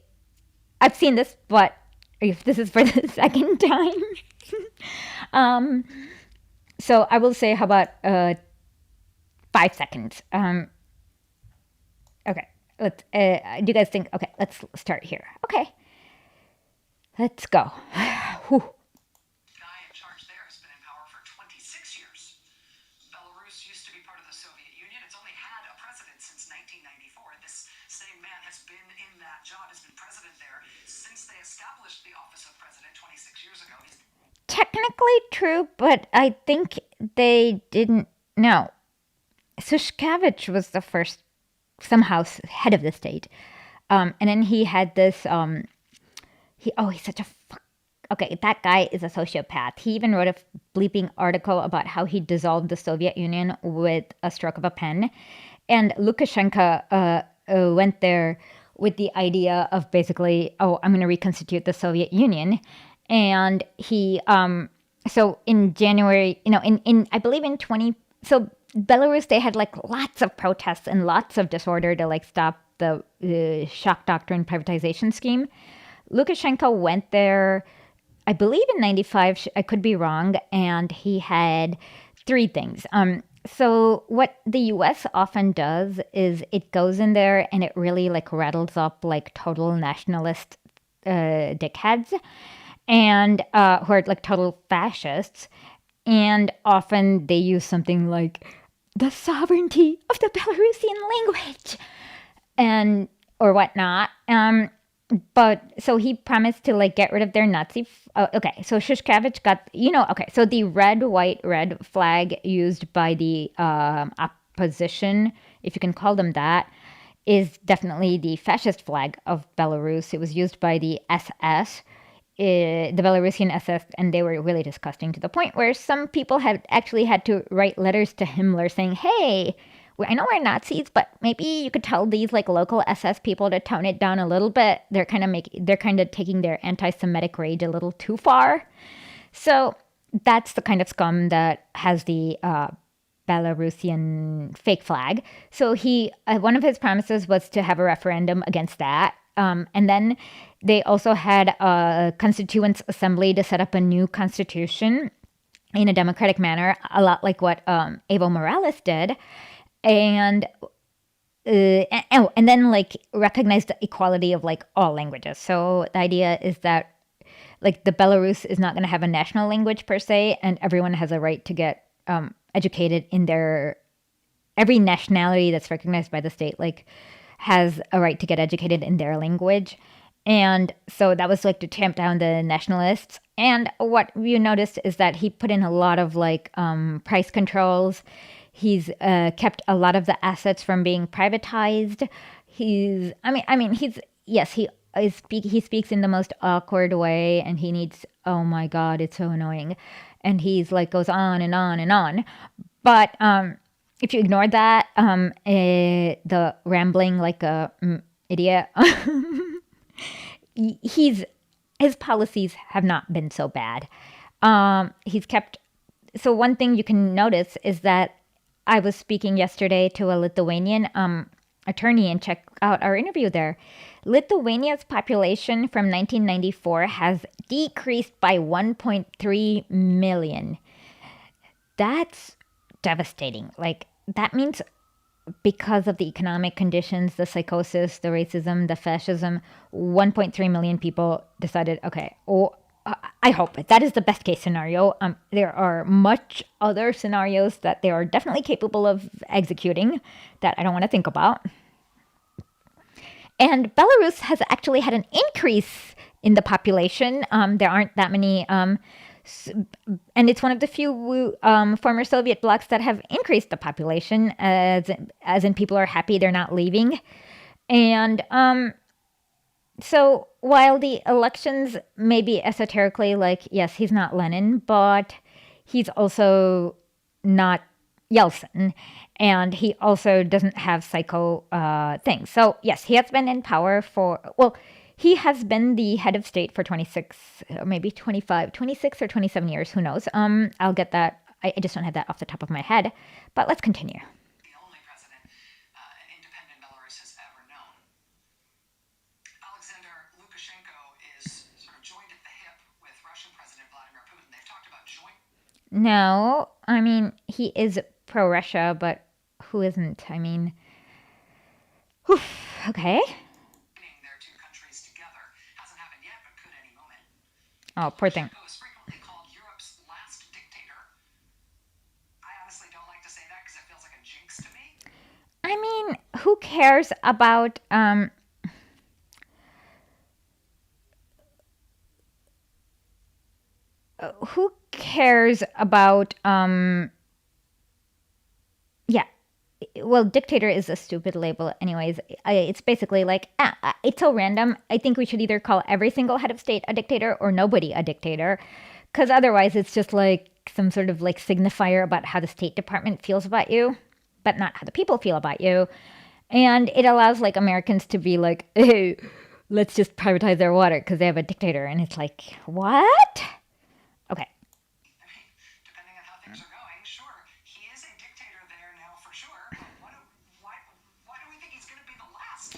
Speaker 1: I've seen this, but if this is for the second time, so I will say, how about 5 seconds? Okay. Let's. Do you guys think? Okay, let's start here. Okay. Let's go. Whew. Guy in charge there has been in power for 26 years. Belarus used to be part of the Soviet Union. It's only had a president since 1994. This same man has been in that job, has been president there since they established the office of president 26 years ago. Technically true, but I think they didn't know. Shushkevich was the first somehow head of the state. And then he had this. He's such a fuck. Okay, that guy is a sociopath. He even wrote a bleeping article about how he dissolved the Soviet Union with a stroke of a pen. And Lukashenko went there with the idea of basically, oh, I'm going to reconstitute the Soviet Union. And so in January, in I believe in 20, so Belarus, they had like lots of protests and lots of disorder to like stop the shock doctrine privatization scheme. Lukashenko went there, I believe in 95, I could be wrong, and he had three things. So what the US often does is it goes in there and it really like rattles up like total nationalist dickheads and who are like total fascists. And often they use something like the sovereignty of the Belarusian language and or whatnot. But so he promised to like get rid of their Nazi. Okay, so Shushkevich got okay. So the red, white, red flag used by the opposition, if you can call them that, is definitely the fascist flag of Belarus. It was used by the SS, the Belarusian SS, and they were really disgusting to the point where some people had actually had to write letters to Himmler saying, "Hey, I know we're Nazis, but maybe you could tell these like local SS people to tone it down a little bit. They're kind of taking their anti-Semitic rage a little too far." So that's the kind of scum that has the Belarusian fake flag. So one of his promises was to have a referendum against that. And then they also had a constituents assembly to set up a new constitution in a democratic manner, a lot like what Evo Morales did. And then like recognize the equality of like all languages. So the idea is that like the Belarus is not going to have a national language per se, and everyone has a right to get educated in every nationality that's recognized by the state like has a right to get educated in their language. And so that was like to tamp down the nationalists. And what you noticed is that he put in a lot of like price controls. He's kept a lot of the assets from being privatized. He speaks in the most awkward way, and he needs. Oh my God, it's so annoying, and he's like goes on and on and on. But if you ignore that, the rambling like a idiot, his policies have not been so bad. He's kept. So one thing you can notice is that I was speaking yesterday to a Lithuanian attorney, and check out our interview there. Lithuania's population from 1994 has decreased by 1.3 million. That's devastating. Like, that means because of the economic conditions, the psychosis, the racism, the fascism, 1.3 million people decided, okay, I hope that is the best case scenario. There are much other scenarios that they are definitely capable of executing that I don't want to think about. And Belarus has actually had an increase in the population. There aren't that many, and it's one of the few former Soviet blocs that have increased the population, as in people are happy they're not leaving. And so while the elections may be esoterically like, yes, he's not Lenin, but he's also not Yeltsin, and he also doesn't have psycho things. So yes, he has been in power he has been the head of state for 26, or maybe 25, 26 or 27 years, who knows. I'll get that. I just don't have that off the top of my head, but let's continue.
Speaker 2: The only president an independent Belarus has ever known. Alexander Lukashenko is sort of joined at the hip with Russian President Vladimir Putin. They've talked about joint.
Speaker 1: No, I mean, he is pro-Russia, but who isn't? I mean, okay.
Speaker 2: Their two countries together hasn't happened yet, but could any moment.
Speaker 1: Oh, poor thing.
Speaker 2: Lukashenko is frequently called Europe's last dictator. I honestly don't like to say that because it feels like a jinx to me.
Speaker 1: I mean, who cares about well, dictator is a stupid label anyways. It's basically like, it's so random. I think we should either call every single head of state a dictator or nobody a dictator, because otherwise it's just like some sort of like signifier about how the State Department feels about you, but not how the people feel about you. And it allows like Americans to be like, hey, let's just privatize their water because they have a dictator. And it's like, what? Okay.
Speaker 2: I mean, depending on how things are going, sure, he is a dictator there now for sure. But why do we think he's going to be the last?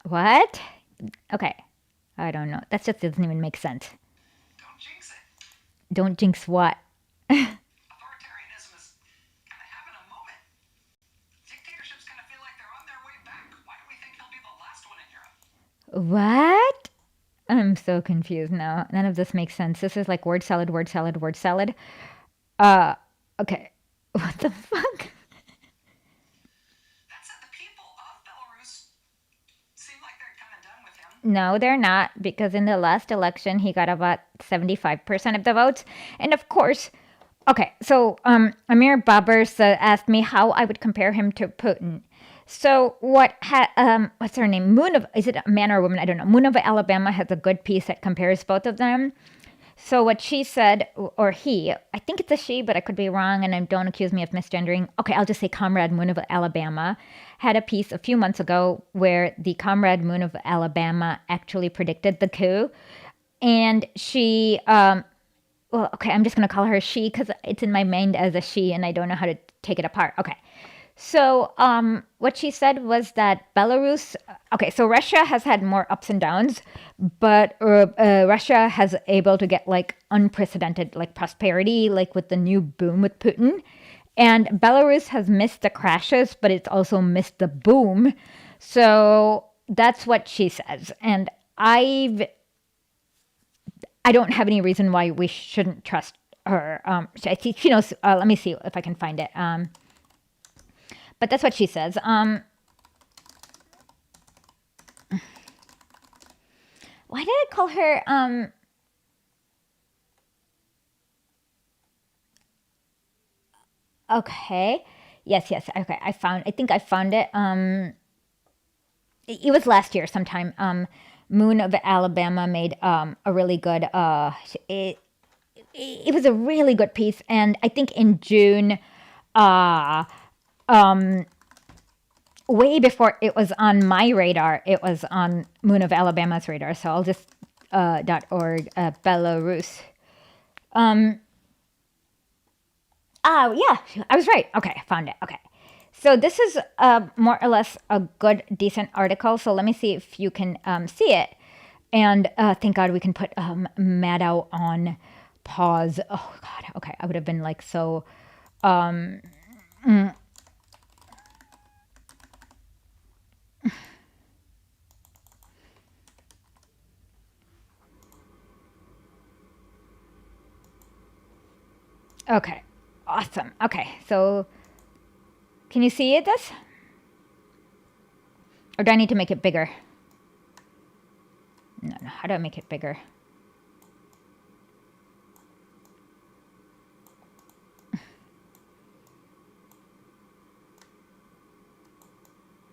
Speaker 1: What? Okay. I don't know. That just doesn't even make sense.
Speaker 2: Don't jinx it.
Speaker 1: Don't jinx what?
Speaker 2: Authoritarianism is kind of having a moment. Dictatorships kind of feel like they're on their way back. Why do we think he'll be the last one in Europe?
Speaker 1: What? I'm so confused now. None of this makes sense. This is like word salad, word salad, word salad. Okay. What the fuck?
Speaker 2: That said, the people of Belarus seem like they're kind of done with him.
Speaker 1: No, they're not, because in the last election, he got about 75% of the votes. And of course, okay, so Amir Babar asked me how I would compare him to Putin. So what's her name? Is it a man or a woman? I don't know. Moon of Alabama has a good piece that compares both of them. So what she said, or he, I think it's a she, but I could be wrong, and don't accuse me of misgendering. Okay, I'll just say Comrade Moon of Alabama had a piece a few months ago where the Comrade Moon of Alabama actually predicted the coup. And she, well, okay, I'm just going to call her she because it's in my mind as a she, and I don't know how to take it apart. Okay. So, what she said was that Belarus, okay, so Russia has had more ups and downs, but Russia has able to get like unprecedented like prosperity, like with the new boom with Putin. And Belarus has missed the crashes, but it's also missed the boom. So that's what she says. And I don't have any reason why we shouldn't trust her. She knows, let me see if I can find it. But that's what she says. Why did I call her? Okay. Yes. Okay. I think I found it. It was last year sometime. Moon of Alabama made a really good. It was a really good piece, and I think in June. Way before it was on my radar, it was on Moon of Alabama's radar. So I'll just .org Belarus. Yeah, I was right. Okay, found it. Okay, so this is more or less a good, decent article. So let me see if you can see it. And thank God we can put Maddow on pause. Oh God. Okay, I would have been like so. Okay, awesome. Okay, so can you see this? Or do I need to make it bigger? No, how do I make it bigger?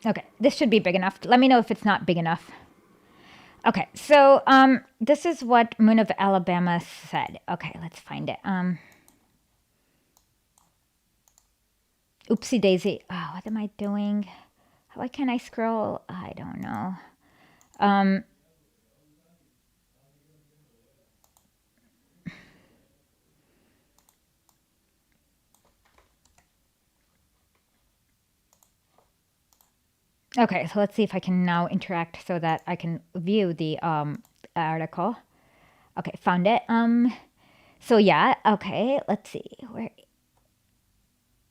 Speaker 1: Okay, this should be big enough. Let me know if it's not big enough. Okay, so this is what Moon of Alabama said. Okay, let's find it. Oopsie daisy. Oh, what am I doing? Why can't I scroll? I don't know. Okay, so let's see if I can now interact so that I can view the article. Okay, found it. So yeah, okay, let's see.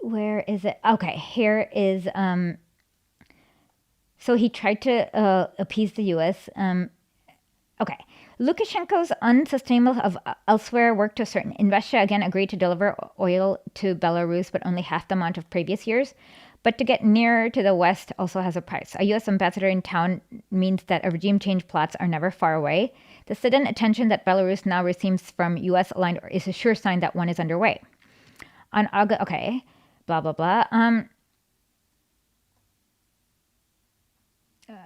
Speaker 1: Where is it? Okay, here is so he tried to appease the US. Okay. Lukashenko's unsustainable of elsewhere work to a certain. In Russia, again, agreed to deliver oil to Belarus, but only half the amount of previous years. But to get nearer to the West also has a price. A U.S. ambassador in town means that a regime change plots are never far away. The sudden attention that Belarus now receives from U.S. aligned is a sure sign that one is underway. On August, okay, blah, blah, blah.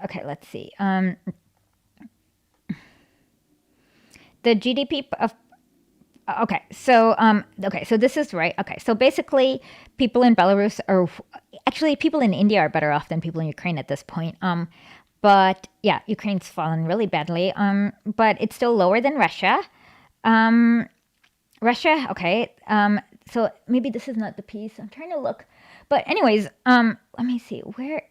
Speaker 1: Okay, let's see. The GDP of okay, so this is right. Okay, so basically, people in Belarus are actually people in India are better off than people in Ukraine at this point. But yeah, Ukraine's fallen really badly. But it's still lower than Russia. Um, Russia, okay. So maybe this is not the piece. I'm trying to look. But anyways, let me see where.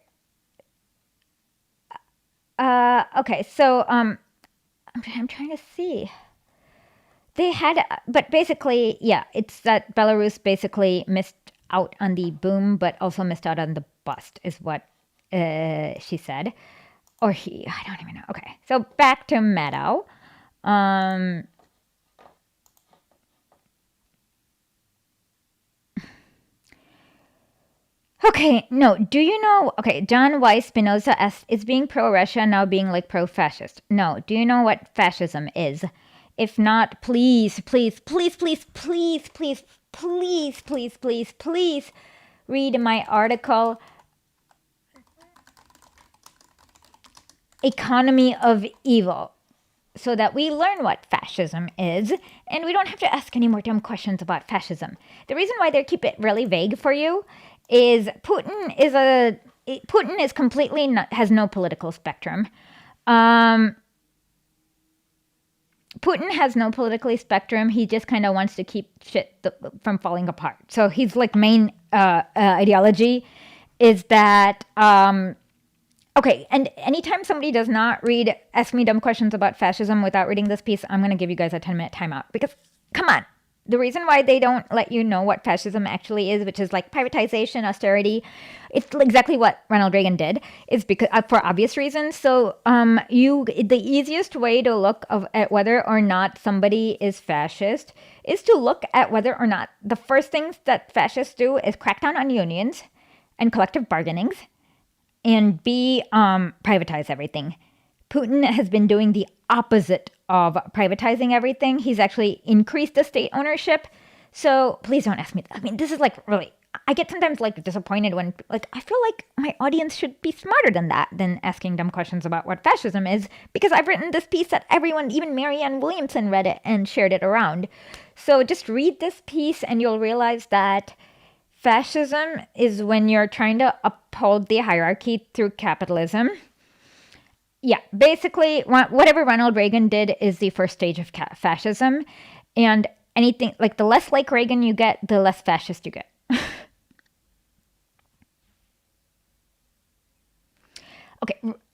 Speaker 1: Okay, so I'm trying to see. They had, but basically, yeah, it's that Belarus basically missed out on the boom, but also missed out on the bust, is what she said, or he. I don't even know. Okay, so back to Maddow. Um, Okay, no. Do you know? Okay, John Weiss Spinoza asked, is being pro Russia now being like pro fascist? No. Do you know what fascism is? If not, please, please, please, please, please, please, please, please, please, please read my article, Economy of Evil, so that we learn what fascism is and we don't have to ask any more dumb questions about fascism. The reason why they keep it really vague for you is Putin is completely not, has no political spectrum. Um, Putin has no political spectrum. He just kind of wants to keep from falling apart. So his like main ideology is that okay, and anytime somebody does not ask me dumb questions about fascism without reading this piece, I'm going to give you guys a 10-minute timeout. Because, come on, the reason why they don't let you know what fascism actually is, which is like privatization, austerity, it's exactly what Ronald Reagan did, is because for obvious reasons. So, the easiest way to look at whether or not somebody is fascist is to look at whether or not the first things that fascists do is crack down on unions and collective bargainings and B, privatize everything. Putin has been doing the opposite of privatizing everything. He's actually increased the state ownership. So please don't ask me. I mean, this is like really, I get sometimes like disappointed when like I feel like my audience should be smarter than that, than asking dumb questions about what fascism is, because I've written this piece that everyone, even Marianne Williamson, read it and shared it around. So just read this piece and you'll realize that fascism is when you're trying to uphold the hierarchy through capitalism. Yeah, basically, whatever Ronald Reagan did is the first stage of fascism. And anything, like the less like Reagan you get, the less fascist you get.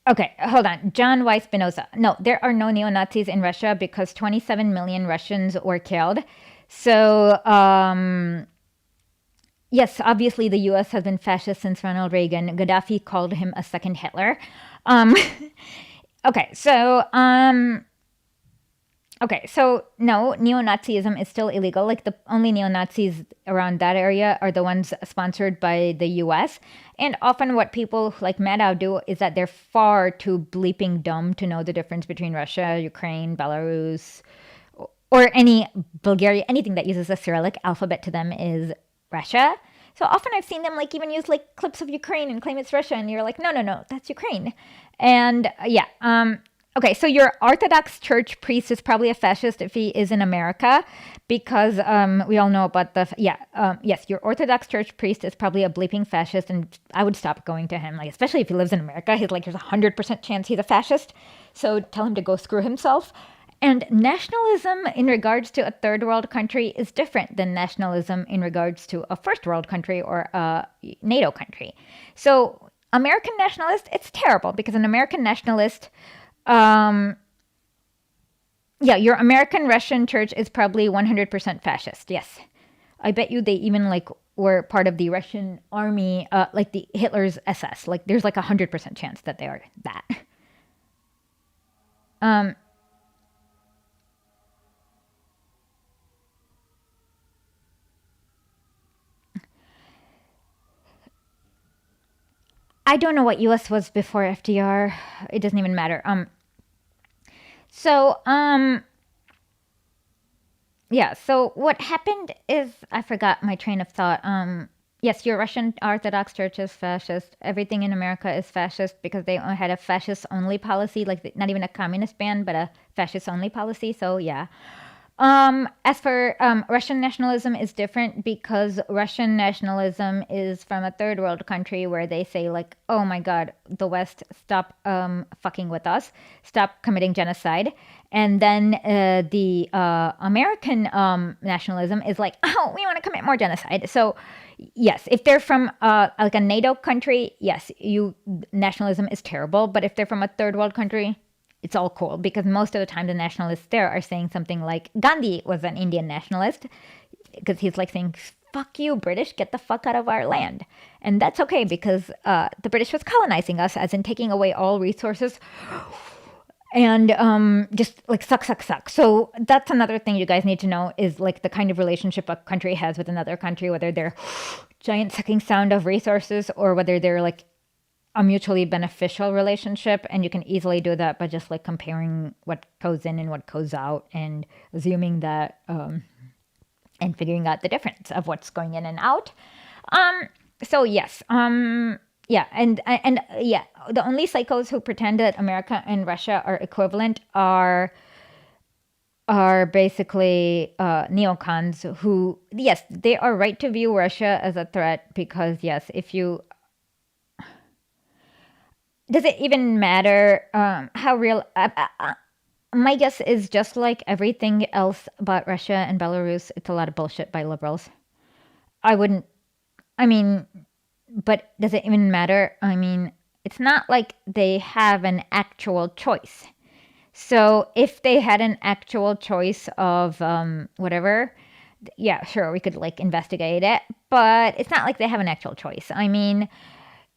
Speaker 1: Okay, hold on. John Y. Spinoza. No, there are no neo-Nazis in Russia because 27 million Russians were killed. So, yes, obviously the US has been fascist since Ronald Reagan. Gaddafi called him a second Hitler. Um, okay, so no, neo-Nazism is still illegal. Like the only neo-Nazis around that area are the ones sponsored by the US. And often what people like Maddow do is that they're far too bleeping dumb to know the difference between Russia, Ukraine, Belarus, or any Bulgaria, anything that uses a Cyrillic alphabet to them is Russia. So often I've seen them like even use like clips of Ukraine and claim it's Russia, and you're like, no, that's Ukraine. And okay, so your Orthodox Church priest is probably a fascist if he is in America, because we all know about yes, your Orthodox Church priest is probably a bleeping fascist, and I would stop going to him, like especially if he lives in America. He's like, there's 100% chance he's a fascist, so tell him to go screw himself. And nationalism in regards to a third world country is different than nationalism in regards to a first world country or a NATO country. So, American nationalist, it's terrible because an American nationalist, your American Russian church is probably 100% fascist. Yes. I bet you they even like were part of the Russian army, like the Hitler's SS. Like, there's like 100% chance that they are that. I don't know what US was before FDR. It doesn't even matter. So, yeah, so what happened is I forgot my train of thought. Yes, your Russian Orthodox Church is fascist. Everything in America is fascist because they had a fascist only policy, like not even a communist ban, but a fascist only policy. So yeah. As for Russian nationalism is different because Russian nationalism is from a third world country where they say like, oh my God, the West, stop fucking with us, stop committing genocide, and then the American nationalism is like, oh, we want to commit more genocide. So yes, if they're from like a NATO country, yes, you nationalism is terrible. But if they're from a third world country, it's all cool because most of the time the nationalists there are saying something like Gandhi was an Indian nationalist because he's like saying, fuck you, British, get the fuck out of our land. And that's okay because the British was colonizing us, as in taking away all resources and just like suck, suck, suck. So that's another thing you guys need to know is like the kind of relationship a country has with another country, whether they're giant sucking sound of resources or whether they're like a mutually beneficial relationship. And you can easily do that by just like comparing what goes in and what goes out and assuming that and figuring out the difference of what's going in and out. So yes, yeah, and yeah, the only psychos who pretend that America and Russia are equivalent are basically neocons who, yes, they are right to view Russia as a threat because yes, if you does it even matter how real? My guess is just like everything else about Russia and Belarus, it's a lot of bullshit by liberals. I wouldn't. I mean, but does it even matter? I mean, it's not like they have an actual choice. So if they had an actual choice of whatever, yeah, sure, we could like investigate it. But it's not like they have an actual choice. I mean,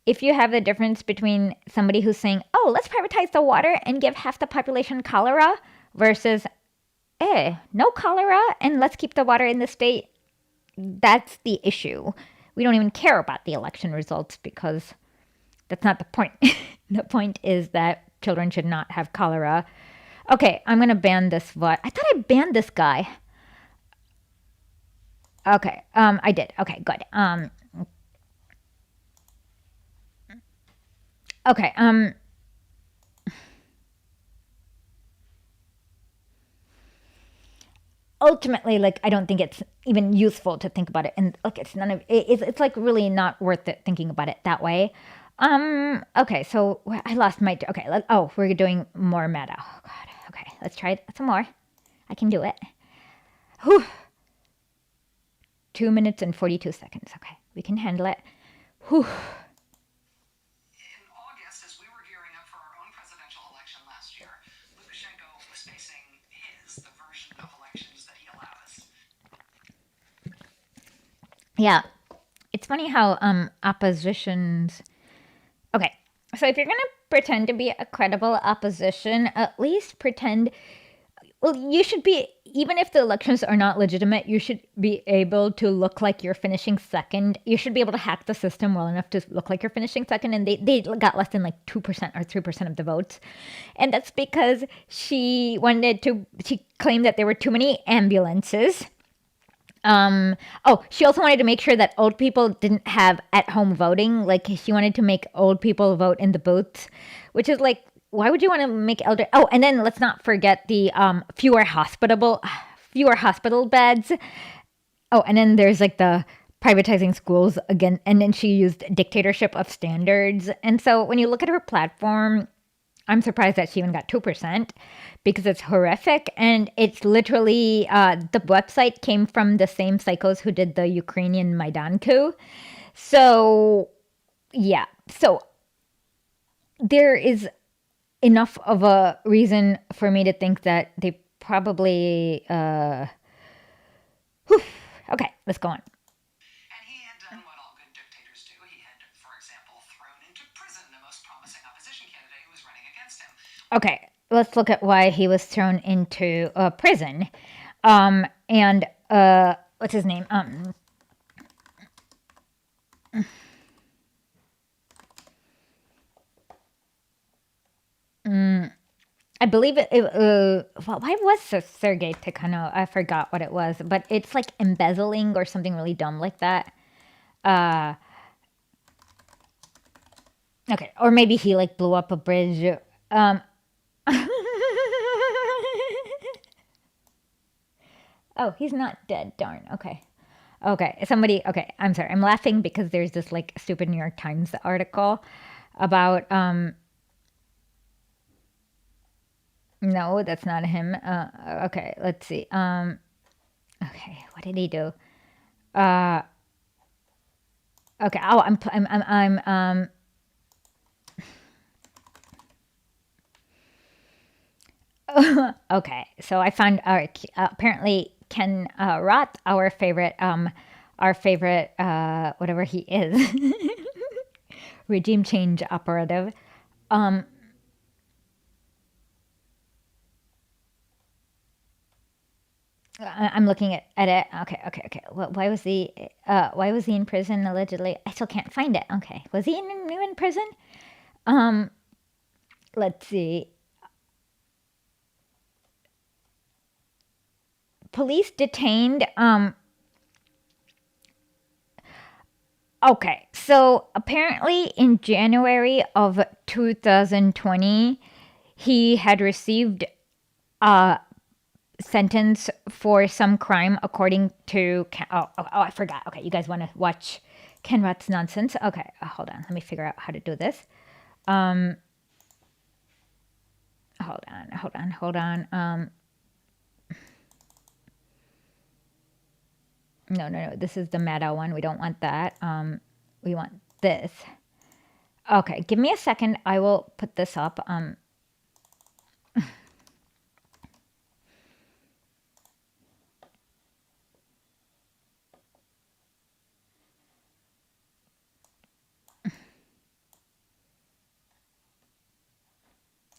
Speaker 1: if you have the difference between somebody who's saying, oh, let's privatize the water and give half the population cholera versus, no cholera and let's keep the water in the state, that's the issue. We don't even care about the election results because that's not the point. The point is that children should not have cholera. Okay, I'm going to ban this. What? I thought I banned this guy. Okay, I did. Okay, good. Okay, ultimately, like I don't think it's even useful to think about it, and like it's none of it's like really not worth it thinking about it that way. Okay, so I lost my okay. Oh, we're doing more Maddow. Oh God. Okay, let's try it some more. I can do it. Whew. 2 minutes and 42 seconds. Okay, we can handle it. Whew.
Speaker 2: In August, as we were gearing up for our own presidential election last year, Lukashenko was facing the version of elections that he allowed us.
Speaker 1: Yeah, it's funny how oppositions. Okay, so if you're gonna pretend to be a credible opposition, at least pretend. Well, you should be, even if the elections are not legitimate, you should be able to look like you're finishing second. You should be able to hack the system well enough to look like you're finishing second. And they got less than like 2% or 3% of the votes. And that's because she claimed that there were too many ambulances. She also wanted to make sure that old people didn't have at home voting. Like, she wanted to make old people vote in the booths, which is like, why would you want to make elder? Oh, and then let's not forget the fewer hospital beds. Oh, and then there's like the privatizing schools again. And then she used dictatorship of standards. And so when you look at her platform, I'm surprised that she even got 2% because it's horrific. And it's literally, the website came from the same psychos who did the Ukrainian Maidan coup. So, yeah. So there is enough of a reason for me to think that they probably, okay, let's go on.
Speaker 2: And he had done what all good dictators do. He had, for example, thrown into prison the most promising opposition candidate who was running against him.
Speaker 1: Okay, let's look at why he was thrown into prison. And what's his name? I believe why was this Sergei Tikhonov? I forgot what it was, but it's like embezzling or something really dumb like that. Okay, or maybe he like blew up a bridge. Um, oh, he's not dead. Darn. Okay. Okay. Somebody. Okay. I'm sorry. I'm laughing because there's this like stupid New York Times article about. No, that's not him. Okay. Let's see. Okay. What did he do? Uh. Okay. Oh, okay. So I found apparently Ken Roth, our favorite whatever he is, regime change operative. Um, I'm looking at it. Okay, okay, okay. Why was he in prison allegedly? I still can't find it. Okay, was he in prison? Um, let's see. Police detained. Okay, so apparently in January of 2020, he had received a sentence for some crime according to I forgot. Okay, you guys want to watch Ken Roth's nonsense? Okay, hold on. Let me figure out how to do this. Um, hold on. No. This is the Maddow one. We don't want that. We want this. Okay, give me a second. I will put this up.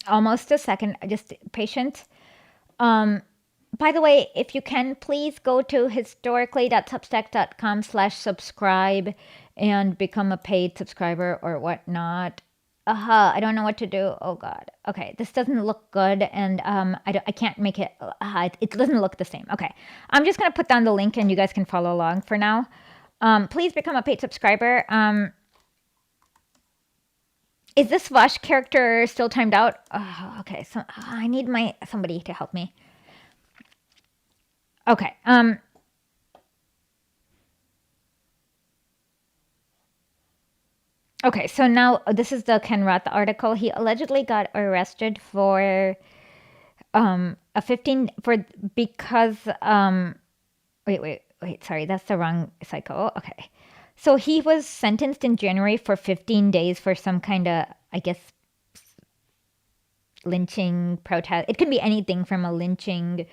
Speaker 1: Almost a second. Just patient. Um, by the way, if you can, please go to historically.substack.com/subscribe and become a paid subscriber or whatnot. I don't know what to do. Oh God. Okay, this doesn't look good, and I can't make it. It doesn't look the same. Okay, I'm just gonna put down the link, and you guys can follow along for now. Please become a paid subscriber. Is this Vash character still timed out? Okay, so I need somebody to help me. Okay. Okay, so now this is the Ken Roth article. He allegedly got arrested for a 15 for because wait, sorry, that's the wrong cycle. Okay. So he was sentenced in January for 15 days for some kind of, I guess, lynching protest. It could be anything from a lynching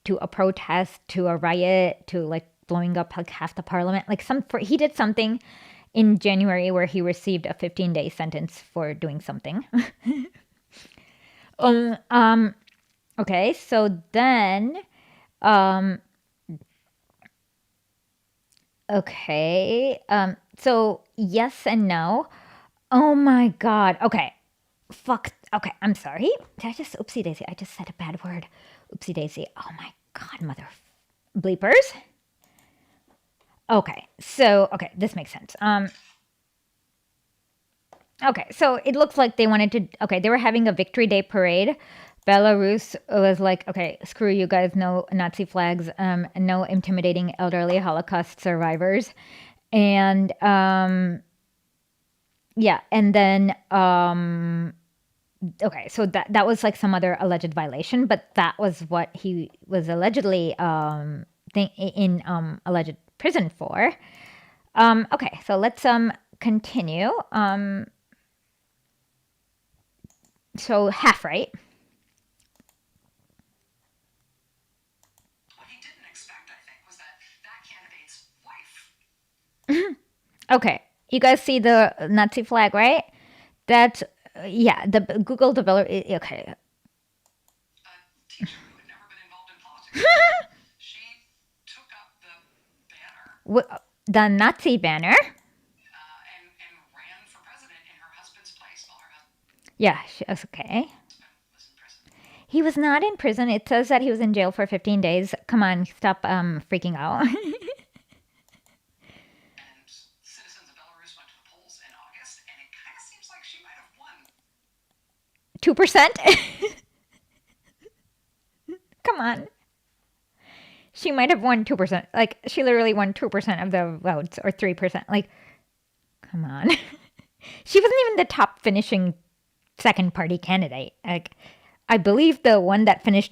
Speaker 1: to a protest to a riot to like blowing up like half the parliament. Like he did something in January where he received a 15-day sentence for doing something. um, um, okay, so then, um, okay, so yes and no. Oh my God. Okay, fuck. Okay, I'm sorry. Did I just oopsie daisy? I just said a bad word. Oopsie daisy. Oh my God, mother bleepers. Okay, so okay, this makes sense. Okay, so it looks like they wanted to. Okay, they were having a Victory Day parade. Belarus was like, okay, screw you guys, no Nazi flags, no intimidating elderly Holocaust survivors, and yeah, and then okay, so that was like some other alleged violation, but that was what he was allegedly in alleged prison for. Okay, so let's continue. So half right.
Speaker 2: What he didn't expect, I think, was that candidate's wife.
Speaker 1: Okay, you guys see the Nazi flag, right? That's yeah. The Google developer. Okay.
Speaker 2: A teacher who had never been involved in politics. She took up the banner
Speaker 1: The Nazi banner.
Speaker 2: and ran for president in her husband's place while her husband
Speaker 1: Yeah, okay.
Speaker 2: was in prison.
Speaker 1: He was not in prison. It says that he was in jail for 15 days. Come on, stop freaking out.
Speaker 2: And
Speaker 1: 2%? Come on. She might have won 2%. Like, she literally won 2% of the votes, or 3%. Like, come on. She wasn't even the top finishing second party candidate. Like, I believe the one that finished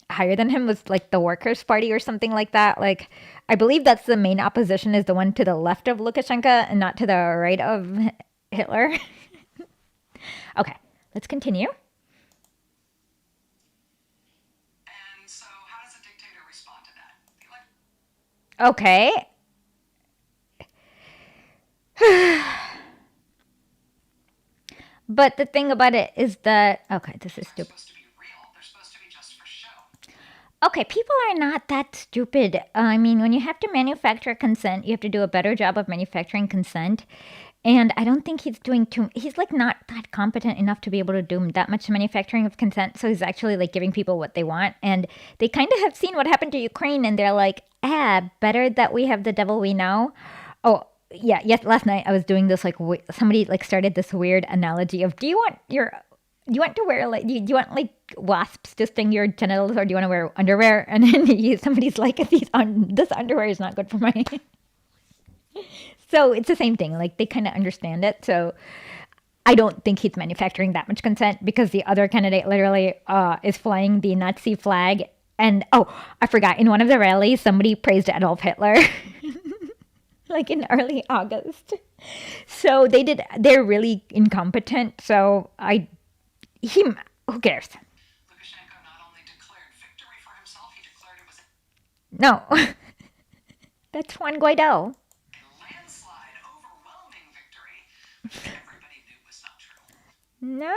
Speaker 1: higher than him was like the Workers' Party or something like that. Like, I believe that's the main opposition is the one to the left of Lukashenko and not to the right of Hitler. Okay, let's continue.
Speaker 2: And so, how does a dictator respond to that?
Speaker 1: Okay. But the thing about it is that, okay, this is
Speaker 2: They're
Speaker 1: stupid.
Speaker 2: supposed to be real. They're supposed to be just for show.
Speaker 1: Okay, people are not that stupid. I mean, when you have to manufacture consent, you have to do a better job of manufacturing consent. And I don't think he's doing he's like not that competent enough to be able to do that much manufacturing of consent. So he's actually like giving people what they want. And they kind of have seen what happened to Ukraine and they're like, better that we have the devil we know. Oh, yeah. Yes. Last night I was doing this, like, somebody like started this weird analogy of, do you want to wear like, do you want like wasps to sting your genitals or do you want to wear underwear? And then somebody's like, this underwear is not good for my. So it's the same thing. Like, they kind of understand it. So I don't think he's manufacturing that much consent because the other candidate literally is flying the Nazi flag. And oh, I forgot. In one of the rallies, somebody praised Adolf Hitler, like in early August. So they're really incompetent. So who cares?
Speaker 2: Lukashenko not only declared victory for himself, he declared it was a
Speaker 1: No, that's Juan Guaido.
Speaker 2: landslide, overwhelming victory, which everybody knew was not true.
Speaker 1: No?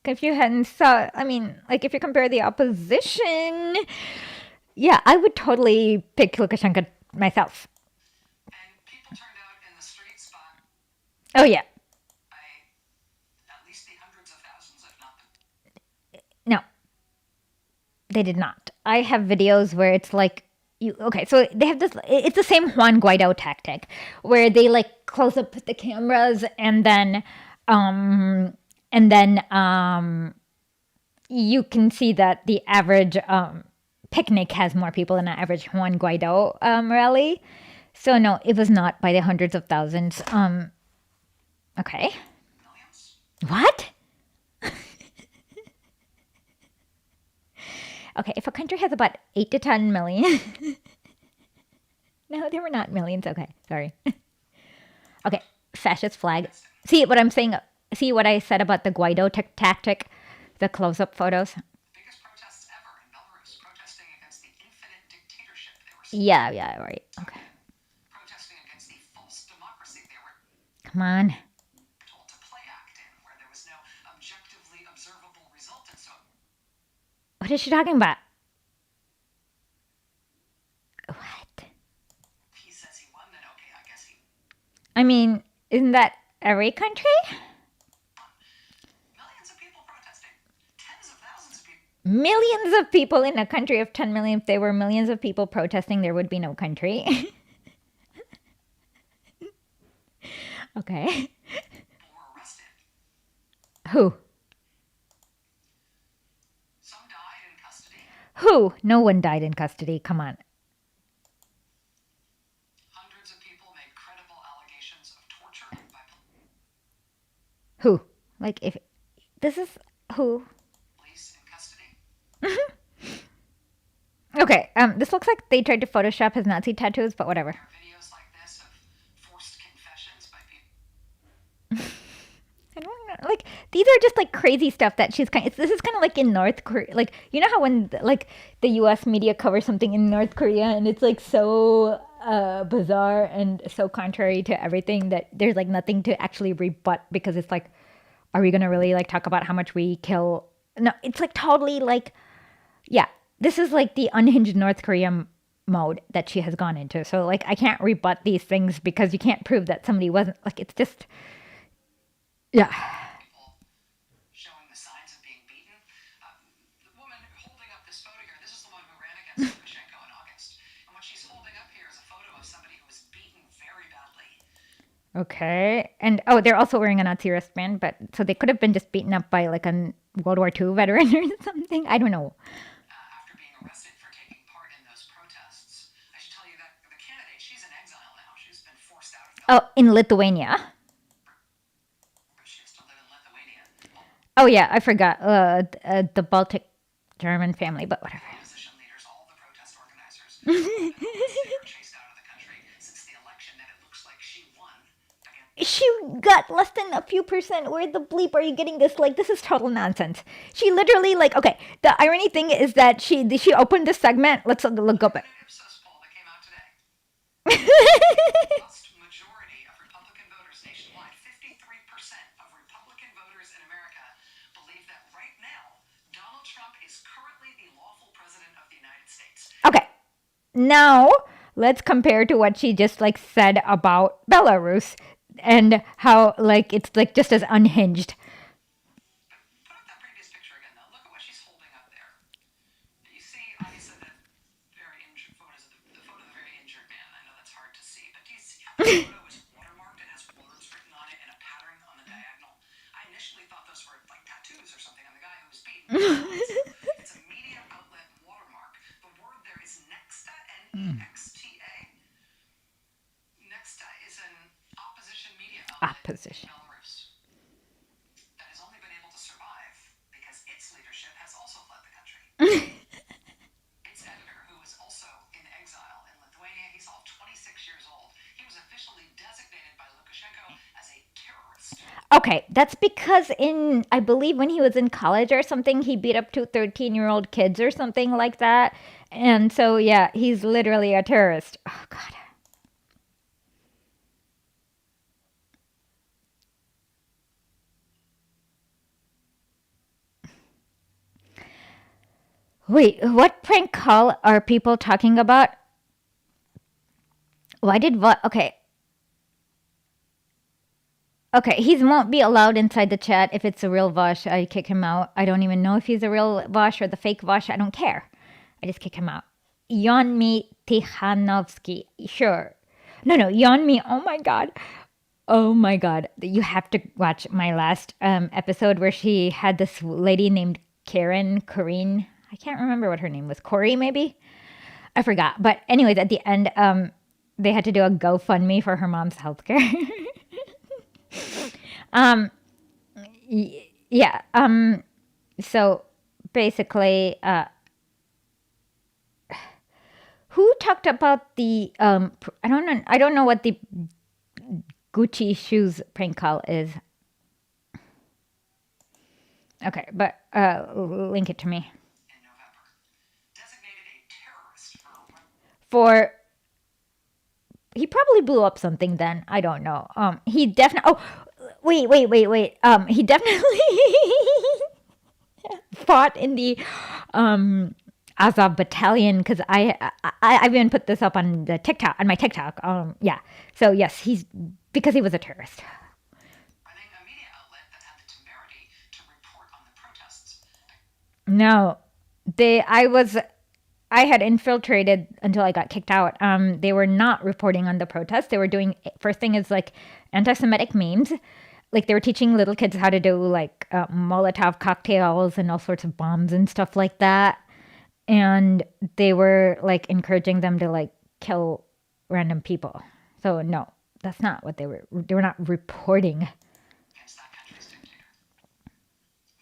Speaker 1: If you hadn't saw, I mean, like, if you compare the opposition, yeah, I would totally pick Lukashenko myself.
Speaker 2: And people turned out in the streets
Speaker 1: Oh, yeah.
Speaker 2: by at least the hundreds of thousands, if not the.
Speaker 1: No, they did not. I have videos where it's like, okay, so they have this, it's the same Juan Guaido tactic where they like close up the cameras and then you can see that the average picnic has more people than an average Juan Guaido rally. So no, it was not by the hundreds of thousands. Okay.
Speaker 2: Millions?
Speaker 1: What? Okay, if a country has about 8 to 10 million. No, there were not millions. Okay, sorry. Okay, fascist flag. See what I'm saying? See what I said about the Guaido tactic? The close up photos?
Speaker 2: The biggest protests ever in Belarus, protesting against the infinite dictatorship they were seeing.
Speaker 1: Yeah, right. Okay.
Speaker 2: Protesting against the false democracy they were
Speaker 1: Come on.
Speaker 2: told to play act in, where there was no objectively observable result. And so
Speaker 1: What is she talking about? What?
Speaker 2: he says he won, then okay, I guess he.
Speaker 1: I mean, isn't that every country?
Speaker 2: Millions of people protesting. Tens of thousands of people.
Speaker 1: Millions of people in a country of 10 million. If there were millions of people protesting, there would be no country. Okay.
Speaker 2: People were arrested.
Speaker 1: Who?
Speaker 2: Some died in custody.
Speaker 1: Who? No one died in custody. Come on.
Speaker 2: Hundreds of people made credible allegations of torture by
Speaker 1: Who? Like, if this is who?
Speaker 2: police in custody.
Speaker 1: Okay. This looks like they tried to Photoshop his Nazi tattoos, but whatever.
Speaker 2: There are videos like this of forced confessions by people.
Speaker 1: I don't know. Like, these are just like crazy stuff that she's this is kind of like in North Korea. Like, you know how when like the U.S. media covers something in North Korea and it's like so bizarre and so contrary to everything that there's like nothing to actually rebut because it's like, are we gonna really like talk about how much we kill? No, it's like totally like, yeah, this is like the unhinged North Korea mode that she has gone into. So like, I can't rebut these things because you can't prove that somebody wasn't like. It's just, yeah.
Speaker 2: People showing the signs of being beaten. The woman holding up this photo here, this is the one who ran against Lukashenko in August. And what she's holding up here is a photo of somebody who was beaten very badly.
Speaker 1: Okay. And oh, they're also wearing a Nazi wristband, but so they could have been just beaten up by like a World War II veteran or something. I don't know.
Speaker 2: After being arrested for taking part in those protests. I should tell you that the candidate, she's in exile now. She's been forced out of
Speaker 1: Oh,
Speaker 2: Belarus.
Speaker 1: in Lithuania.
Speaker 2: She has to live in Lithuania.
Speaker 1: Oh yeah, I forgot. The Baltic German family, but whatever.
Speaker 2: Opposition leaders, all the protest organizers, have been arrested or chased out of the country since the election that it looks like she won again.
Speaker 1: She got less than a few percent. Where the bleep are you getting this? Like, this is total nonsense. She literally, like, okay. The irony thing is that she opened this segment. Let's look up it.
Speaker 2: An Ipsos poll that came out today. Vast majority of Republican voters nationwide, 53% of Republican voters in America, believe that right now Donald Trump is currently the lawful president of the United States.
Speaker 1: Okay, now let's compare to what she just like said about Belarus and how like it's like just as unhinged.
Speaker 2: Put up that previous picture again, though. Look at what she's holding up there. You see, obviously, the very injured photos of the photo of the very injured man. I know that's hard to see, but do you see how the photo is watermarked? It has words written on it in a pattern on the diagonal. I initially thought those were like tattoos or something on the guy who was beaten. It's a media outlet watermark. The word there is Nexta, Nexta. Nexta is an opposition media outlet
Speaker 1: Opposition.
Speaker 2: in Belarus that has only been able to survive because its leadership has also fled the country. Its editor, who is also in exile in Lithuania, he's all 26 years old. He was officially designated by Lukashenko as a terrorist.
Speaker 1: Okay, that's because I believe when he was in college or something, he beat up two 13-year-old kids or something like that. And so, yeah, he's literally a terrorist. Oh, God. Wait, what prank call are people talking about? Why did what? Okay. Okay, he won't be allowed inside the chat if it's a real Vosh. I kick him out. I don't even know if he's a real Vosh or the fake Vosh. I don't care. I just kick him out. Yonmi Tikhanovsky. Sure. No, Yonmi. Oh my God. Oh my God. You have to watch my last episode where she had this lady named Corrine. I can't remember what her name was. Corey, maybe? I forgot. But, anyways, at the end, they had to do a GoFundMe for her mom's healthcare. Yeah. So basically, who talked about the I don't know what the Gucci shoes prank call is. Okay, but link it to me.
Speaker 2: In November, designated a terrorist
Speaker 1: For he probably blew up something then. I don't know. He definitely. Oh, wait. He definitely fought in the Azov battalion because I even put this up on the TikTok on my TikTok. Yeah. So yes, he's because he was a terrorist.
Speaker 2: running a media outlet that had the temerity to report on the protests.
Speaker 1: No, I had infiltrated until I got kicked out. They were not reporting on the protests. They were doing first thing is like anti-Semitic memes. Like they were teaching little kids how to do like Molotov cocktails and all sorts of bombs and stuff like that. And they were like encouraging them to like kill random people. So no, that's not what they were. They were not reporting.
Speaker 2: Against that country's dictator.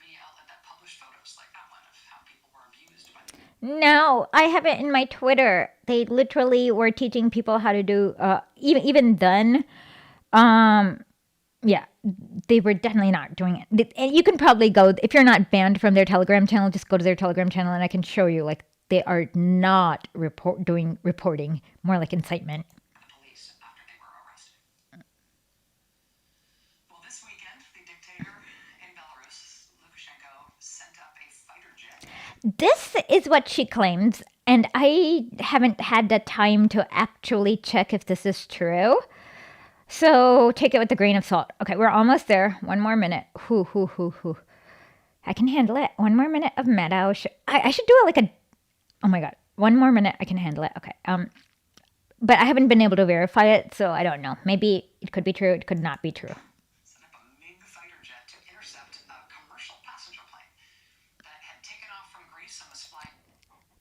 Speaker 2: Media outlet that published photos like that one of how people were abused by the
Speaker 1: No, I have it in my Twitter. They literally were teaching people how to do. Even then, yeah, they were definitely not doing it. And you can probably go if you're not banned from their Telegram channel. Just go to their Telegram channel, and I can show you. Like they are not reporting, more like incitement.
Speaker 2: police after they were arrested. Well, this weekend, the dictator in Belarus, Lukashenko, sent up a fighter jet.
Speaker 1: This is what she claims, and I haven't had the time to actually check if this is true. So take it with a grain of salt. Okay, we're almost there. One more minute. Hoo. I can handle it. One more minute of Maddow. I should do it like a. Oh my God. One more minute. I can handle it. Okay. but I haven't been able to verify it, so I don't know. Maybe it could be true, it could not be true.
Speaker 2: Set up a MiG fighter jet to intercept a commercial passenger plane that had taken off from Greece and was flying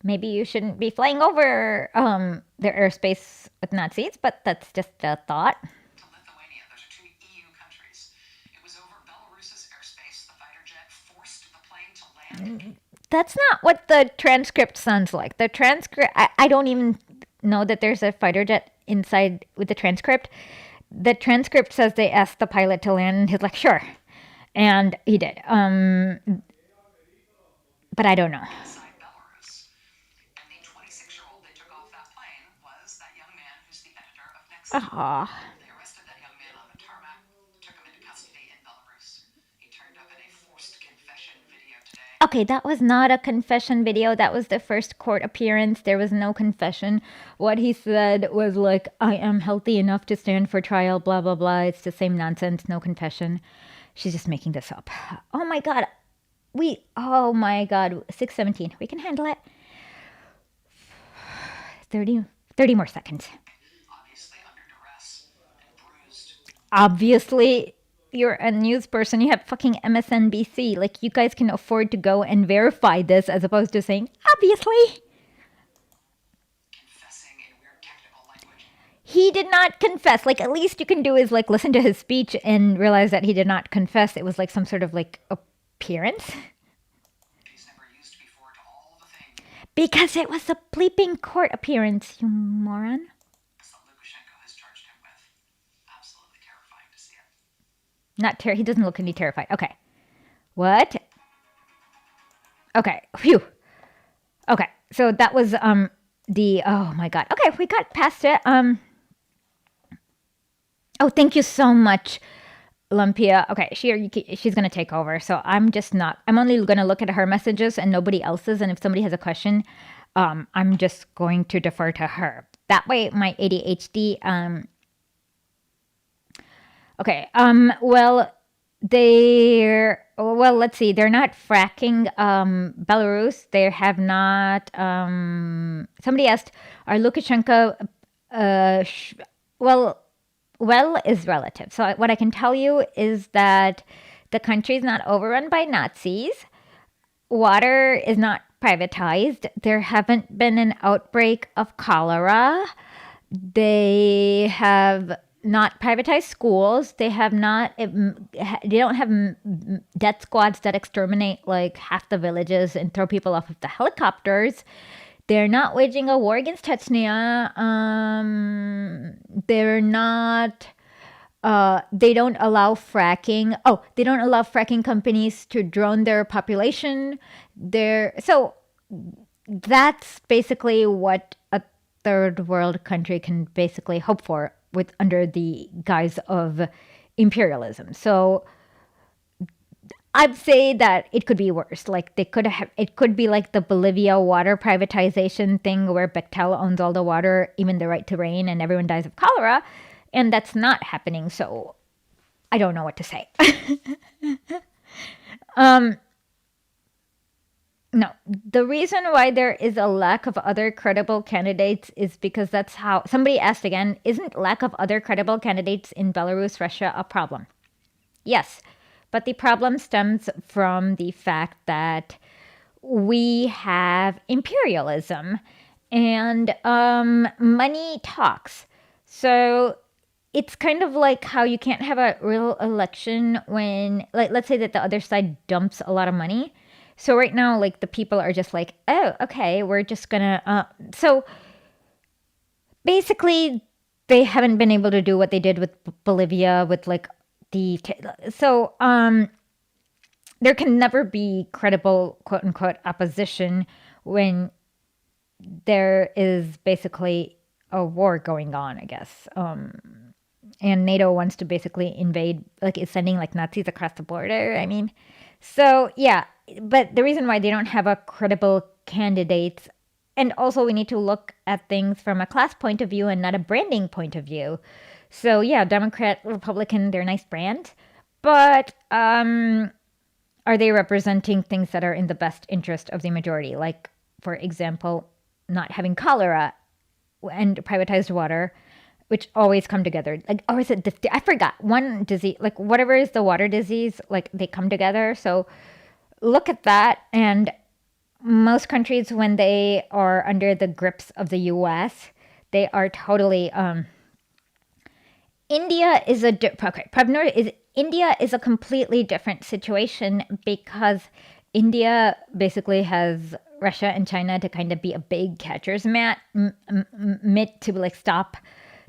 Speaker 1: Maybe you shouldn't be flying over their airspace with Nazis, but that's just a thought.
Speaker 2: to Lithuania. Those are two EU countries. It was over Belarus's airspace. The fighter jet forced the plane to land.
Speaker 1: That's not what the transcript sounds like. The transcript, I don't even know that there's a fighter jet inside with the transcript. The transcript says they asked the pilot to land, and he's like, sure. And he did. But I don't know.
Speaker 2: Inside Belarus. And the 26-year-old they took off that plane was that young man who's the editor of Next.
Speaker 1: Aw.
Speaker 2: They arrested that young man on the tarmac, took him into custody in Belarus. He turned up in a forced confession video today.
Speaker 1: Okay, that was not a confession video. That was the first court appearance. There was no confession. What he said was like, I am healthy enough to stand for trial, blah, blah, blah. It's the same nonsense, no confession. She's just making this up. Oh my God. Oh my God. 6:17. We can handle it. 30 more seconds.
Speaker 2: Obviously under duress and bruised.
Speaker 1: Obviously, you're a news person. You have fucking MSNBC. Like, you guys can afford to go and verify this as opposed to saying, obviously.
Speaker 2: Confessing in weird technical language.
Speaker 1: He did not confess. Like, at least you can do is like listen to his speech and realize that he did not confess. It was like some sort of like appearance.
Speaker 2: He's never used before to all the things
Speaker 1: Because it was a bleeping court appearance, you moron.
Speaker 2: that Lukashenko has charged him with. Absolutely terrifying to see it.
Speaker 1: He doesn't look any terrified. Okay. What? Okay. Phew. Okay. So that was oh my God. Okay, we got past it. Oh, thank you so much, Lumpia. Okay, she's gonna take over. So I'm only gonna look at her messages and nobody else's. And if somebody has a question, I'm just going to defer to her. That way my ADHD, okay. Let's see. They're not fracking Belarus. They have not. Somebody asked, are Lukashenko? Well is relative. So what I can tell you is that the country is not overrun by Nazis. Water is not privatized. There haven't been an outbreak of cholera. They have not privatized schools. They have not. They don't have death squads that exterminate like half the villages and throw people off of the helicopters. They're not waging a war against Chechnya. They're not. They don't allow fracking. Oh, they don't allow fracking companies to drone their population. So that's basically what a third world country can basically hope for with under the guise of imperialism. So I'd say that it could be worse. Like it could be like the Bolivia water privatization thing where Bechtel owns all the water, even the right to rain, and everyone dies of cholera. And that's not happening. So I don't know what to say. No, the reason why there is a lack of other credible candidates is because that's how somebody asked again, isn't lack of other credible candidates in Belarus, Russia a problem? Yes, but the problem stems from the fact that we have imperialism and money talks. So it's kind of like how you can't have a real election when, like, let's say that the other side dumps a lot of money. So right now, like, the people are just like, oh, okay, we're just gonna. So basically, they haven't been able to do what they did with Bolivia with like so there can never be credible quote unquote opposition when there is basically a war going on, I guess. And NATO wants to basically invade, like, is sending like Nazis across the border. I mean, so yeah, but the reason why they don't have a credible candidate, and also we need to look at things from a class point of view and not a branding point of view. So yeah, Democrat, Republican, they're a nice brand, but are they representing things that are in the best interest of the majority? Like, for example, not having cholera and privatized water, which always come together. Like, or is it I forgot one disease, like whatever is the water disease, like they come together. So look at that. And most countries, when they are under the grips of the US, they are totally India is a okay. Prabnor is India is a completely different situation because India basically has Russia and China to kind of be a big catcher's mitt to like stop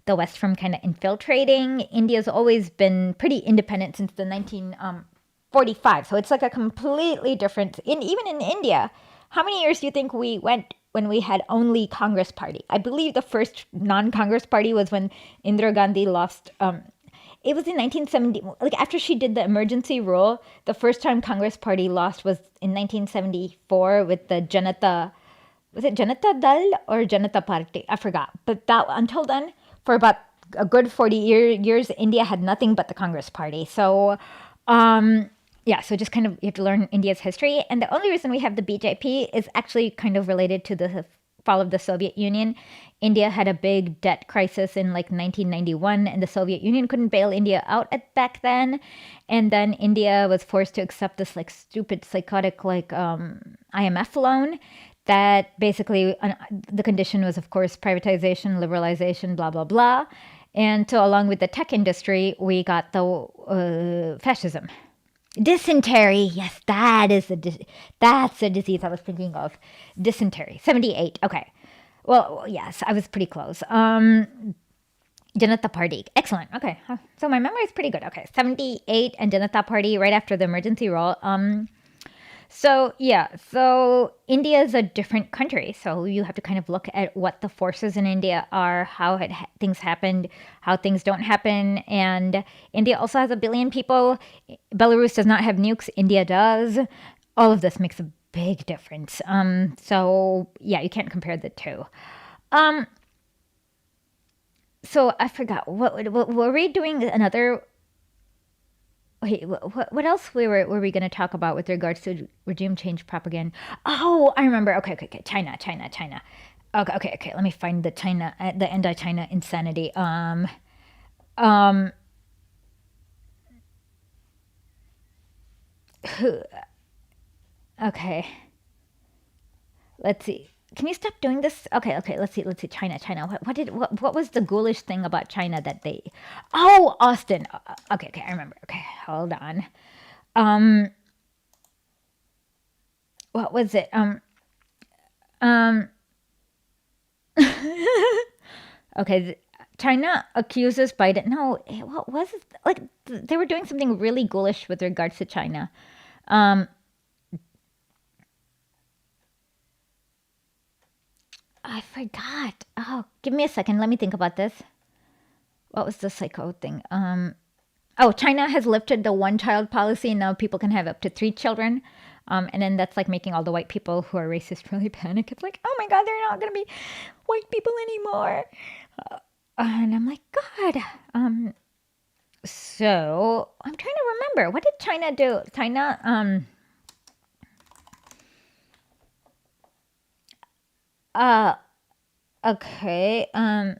Speaker 1: the West from kind of infiltrating. India's always been pretty independent since the 1945, so it's like a completely different. Even in India, how many years do you think we went when we had only Congress Party? I believe the first non-Congress Party was when Indira Gandhi lost. It was in 1970. Like after she did the emergency rule, the first time Congress Party lost was in 1974 with the Janata. Was it Janata Dal or Janata Party? I forgot. But that until then, for about a good 40 years, India had nothing but the Congress Party. So yeah, so just kind of you have to learn India's history. And the only reason we have the BJP is actually kind of related to the fall of the Soviet Union. India had a big debt crisis in like 1991, and the Soviet Union couldn't bail India out back then. And then India was forced to accept this like stupid, psychotic, like IMF loan that basically the condition was, of course, privatization, liberalization, blah, blah, blah. And so, along with the tech industry, we got the fascism. Dysentery, yes, that's the disease I was thinking of. Dysentery, 78. Okay, well, yes, I was pretty close. Janata Party, excellent. Okay, so my memory is pretty good. Okay, 78 and Janata Party right after the emergency rule. So yeah, so India is a different country. So you have to kind of look at what the forces in India are, how things happened, how things don't happen, and India also has 1 billion people. Belarus does not have nukes. India does. All of this makes a big difference. So yeah, you can't compare the two. So I forgot what were we doing another. Wait, what else were we going to talk about with regards to regime change propaganda? Oh, I remember. Okay. China. Okay. Let me find the China, the anti-China insanity. Um. Okay. Let's see. Can you stop doing this? Okay. Let's see. China. What was the ghoulish thing about China that they? Oh, Austin. Okay. I remember. Okay, hold on. Um. What was it? Um. Okay, China accuses Biden. No, what was it? Like they were doing something really ghoulish with regards to China. Um, I forgot. Oh, give me a second. Let me think about this. What was the psycho thing? Oh, China has lifted the one-child policy. Now people can have up to 3 children. And then that's like making all the white people who are racist really panic. It's like, oh my God, they're not going to be white people anymore. And I'm like, God. So I'm trying to remember. What did China do? China, uh, okay. The,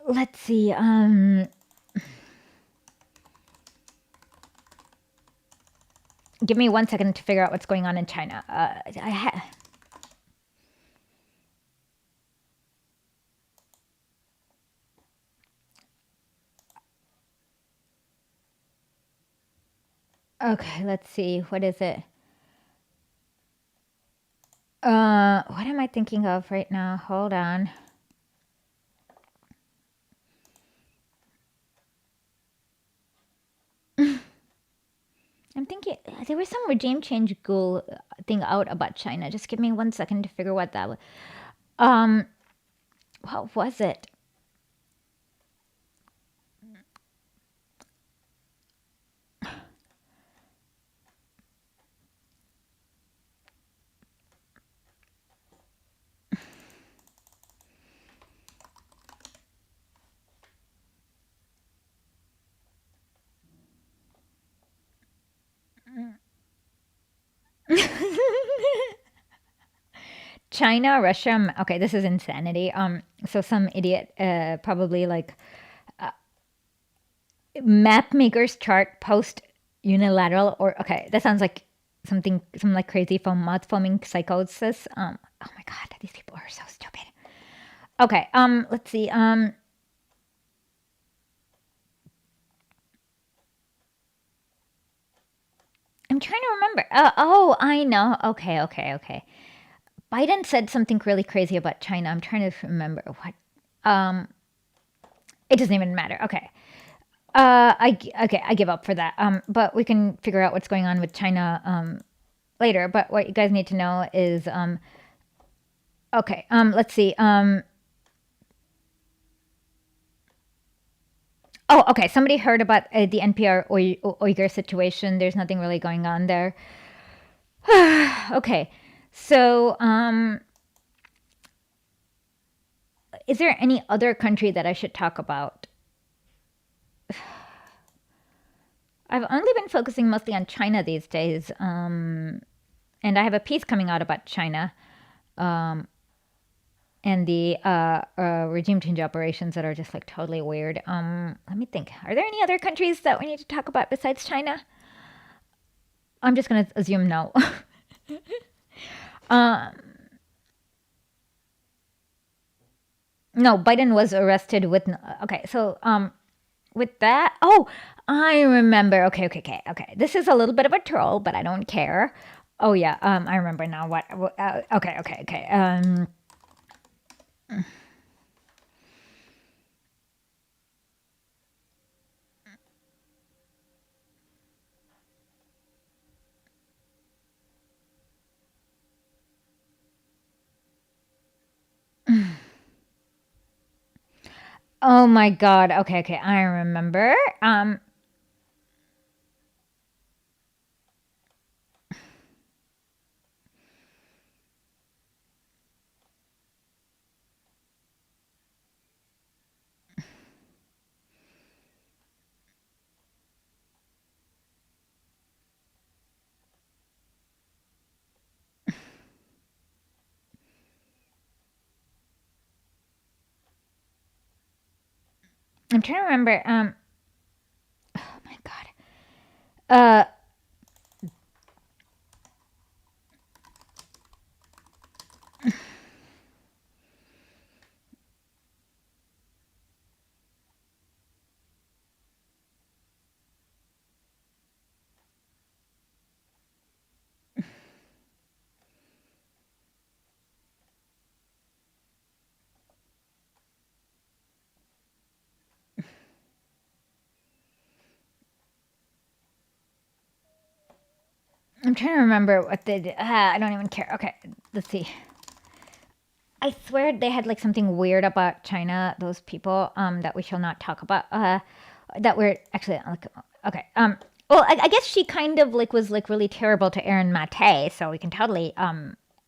Speaker 1: let's see. Give me 1 second to figure out what's going on in China. Okay, let's see. What is it? What am I thinking of right now? Hold on. I'm thinking there was some regime change ghoul thing out about China. Just give me 1 second to figure what that was. Um, what was it? China, Russia. Okay, this is insanity. So some idiot, probably like map makers chart post unilateral or okay, that sounds like some like crazy mouth foaming psychosis. Oh my god, these people are so stupid. Okay, let's see. I'm trying to remember. Oh, I know. Okay. Biden said something really crazy about China. I'm trying to remember what. Um, it doesn't even matter. Okay. I give up for that. But we can figure out what's going on with China later. But what you guys need to know is okay. Let's see. Oh, okay. Somebody heard about the NPR Uyghur situation. There's nothing really going on there. Okay. So, is there any other country that I should talk about? I've only been focusing mostly on China these days. And I have a piece coming out about China and the regime change operations that are just like totally weird. Let me think. Are there any other countries that we need to talk about besides China? I'm just going to assume no. No, Biden was arrested with. Okay, so with that, oh, I remember. Okay. This is a little bit of a troll, but I don't care. Oh yeah, I remember now. What? Okay. Oh my God. Okay. I remember. I'm trying to remember. Oh my God. Uh, I'm trying to remember what they did. I don't even care. Okay, let's see. I swear they had like something weird about China. Those people that we shall not talk about. That we're actually like okay. Well, I guess she kind of like was like really terrible to Aaron Mate, so we can totally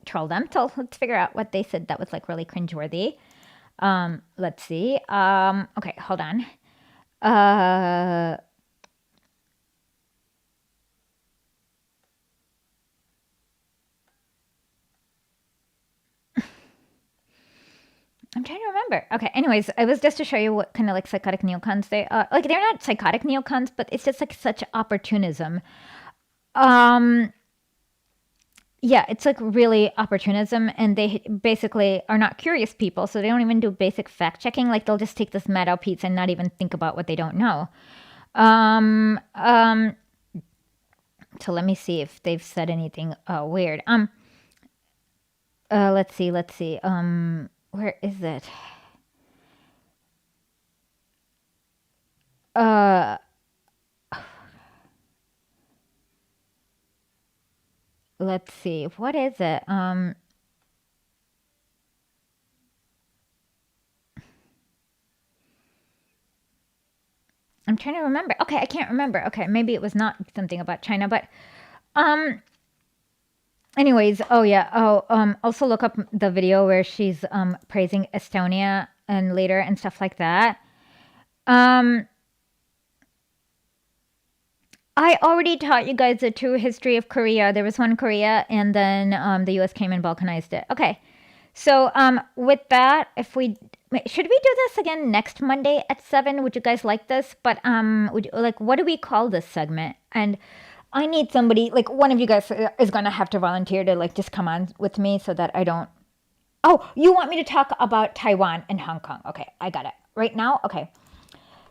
Speaker 1: troll them. So let's figure out what they said that was like really cringeworthy. Let's see. Okay, hold on. Uh, I'm trying to remember. Okay, anyways, it was just to show you what kind of like psychotic neocons they are. Like they're not psychotic neocons, but it's just like such opportunism. Um, yeah, it's like really opportunism, and they basically are not curious people, so they don't even do basic fact checking. Like they'll just take this Maddow piece and not even think about what they don't know. Um, um, so let me see if they've said anything weird. Let's see. Where is it? Uh, let's see. What is it? I'm trying to remember. Okay, I can't remember. Okay, maybe it was not something about China, but um anyways, oh yeah. Oh, also look up the video where she's praising Estonia and later and stuff like that. Um I already taught you guys the true history of Korea. There was one Korea and then the US came and balkanized it. Okay. So with that, if we should we do this again next Monday at 7? Would you guys like this? But would you, like, what do we call this segment? And I need somebody, like one of you guys is gonna have to volunteer to like just come on with me so that I don't. Oh, you want me to talk about Taiwan and Hong Kong? Okay, I got it right now. Okay,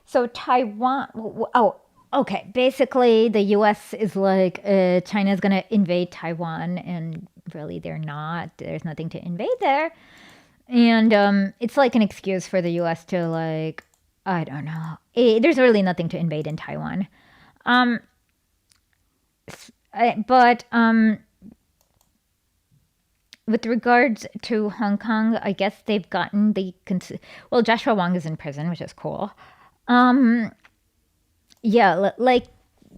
Speaker 1: so Taiwan. Oh, okay. Basically, the U.S. is like China's gonna invade Taiwan, and really, they're not. There's nothing to invade there, and it's like an excuse for the U.S. to like, I don't know. There's really nothing to invade in Taiwan. Um, but with regards to Hong Kong, I guess they've gotten the well. Joshua Wong is in prison, which is cool. Um, yeah, like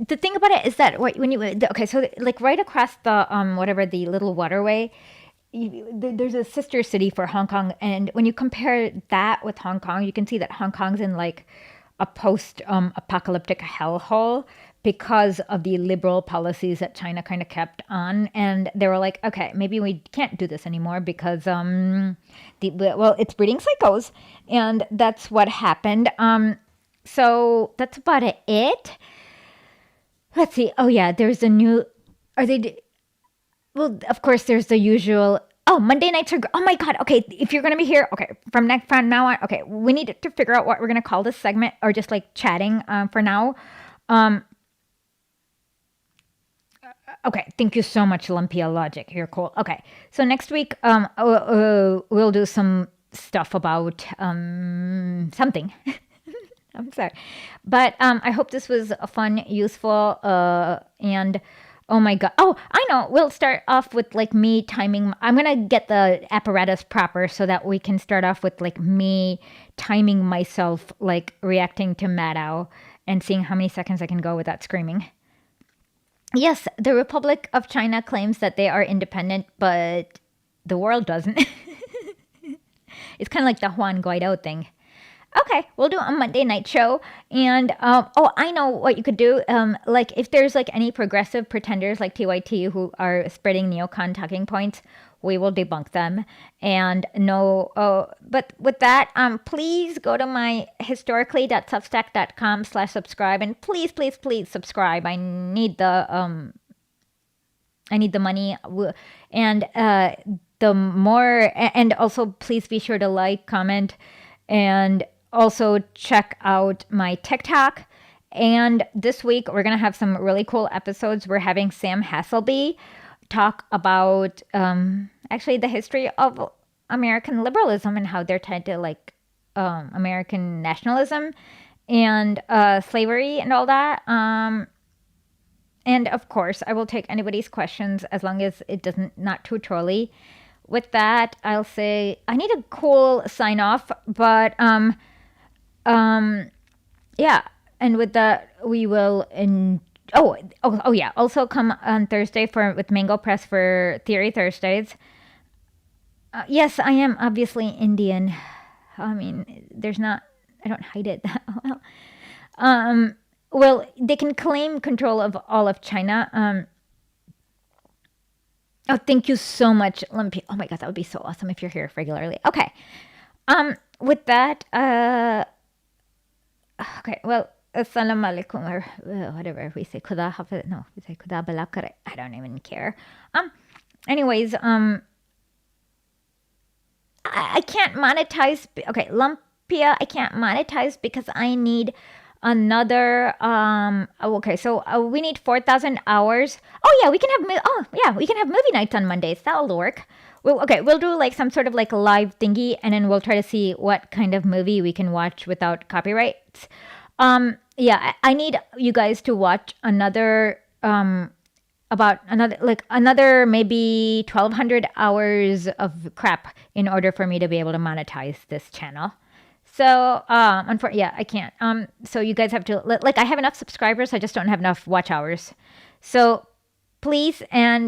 Speaker 1: the thing about it is that when you okay, so like right across the whatever the little waterway, there's a sister city for Hong Kong, and when you compare that with Hong Kong, you can see that Hong Kong's in like a post apocalyptic hellhole because of the liberal policies that China kind of kept on, and they were like, okay, maybe we can't do this anymore because well, it's breeding psychos, and that's what happened. So that's about it. Let's see. Oh yeah, there's a new. Are they? Well, of course, there's the usual. Oh, Monday nights are. Oh my God. Okay, if you're gonna be here, okay, from now on, okay, we need to figure out what we're gonna call this segment, or just like chatting for now. Um, okay, thank you so much, Lumpia Logic. You're cool. Okay, so next week, we'll do some stuff about something. I'm sorry. But I hope this was fun, useful, and oh my God. Oh, I know. We'll start off with like me timing. I'm going to get the apparatus proper so that we can start off with like me timing myself, like reacting to Maddow and seeing how many seconds I can go without screaming. Yes, the Republic of China claims that they are independent, but the world doesn't. It's kind of like the Juan Guaido thing. Okay, we'll do a Monday night show. And oh, I know what you could do. Like if there's like any progressive pretenders like TYT who are spreading neocon talking points, we will debunk them. And no, but with that, please go to my historically.substack.com/subscribe, and please subscribe. I need the money, and the more, and also please be sure to like, comment, and also check out my TikTok. And this week we're gonna have some really cool episodes. We're having Sam Hasselby talk about actually the history of American liberalism and how they're tied to like American nationalism and slavery and all that. And of course, I will take anybody's questions as long as it doesn't not too trolly. With that, I'll say I need a cool sign off, but yeah. And with that, we will oh yeah. Also come on Thursday for with Mango Press for Theory Thursdays. Yes, I am obviously Indian. I mean, there's not. I don't hide it that well. Well, they can claim control of all of China. Oh, thank you so much, Olympia. Oh my God, that would be so awesome if you're here regularly. Okay. With that, okay. Well, assalamu alaikum or whatever we say. Khuda hafiz. No, we say khuda bala kare. I don't even care. Anyways, I can't monetize. Okay, Lumpia, I can't monetize because I need another okay, so we need 4,000 hours. Oh yeah, we can have movie nights on Mondays. That'll work. We'll do like some sort of like live thingy, and then we'll try to see what kind of movie we can watch without copyrights. Yeah, I need you guys to watch another about another maybe 1,200 hours of crap in order for me to be able to monetize this channel. So, yeah, I can't. So you guys have to like I have enough subscribers, I just don't have enough watch hours. So please, and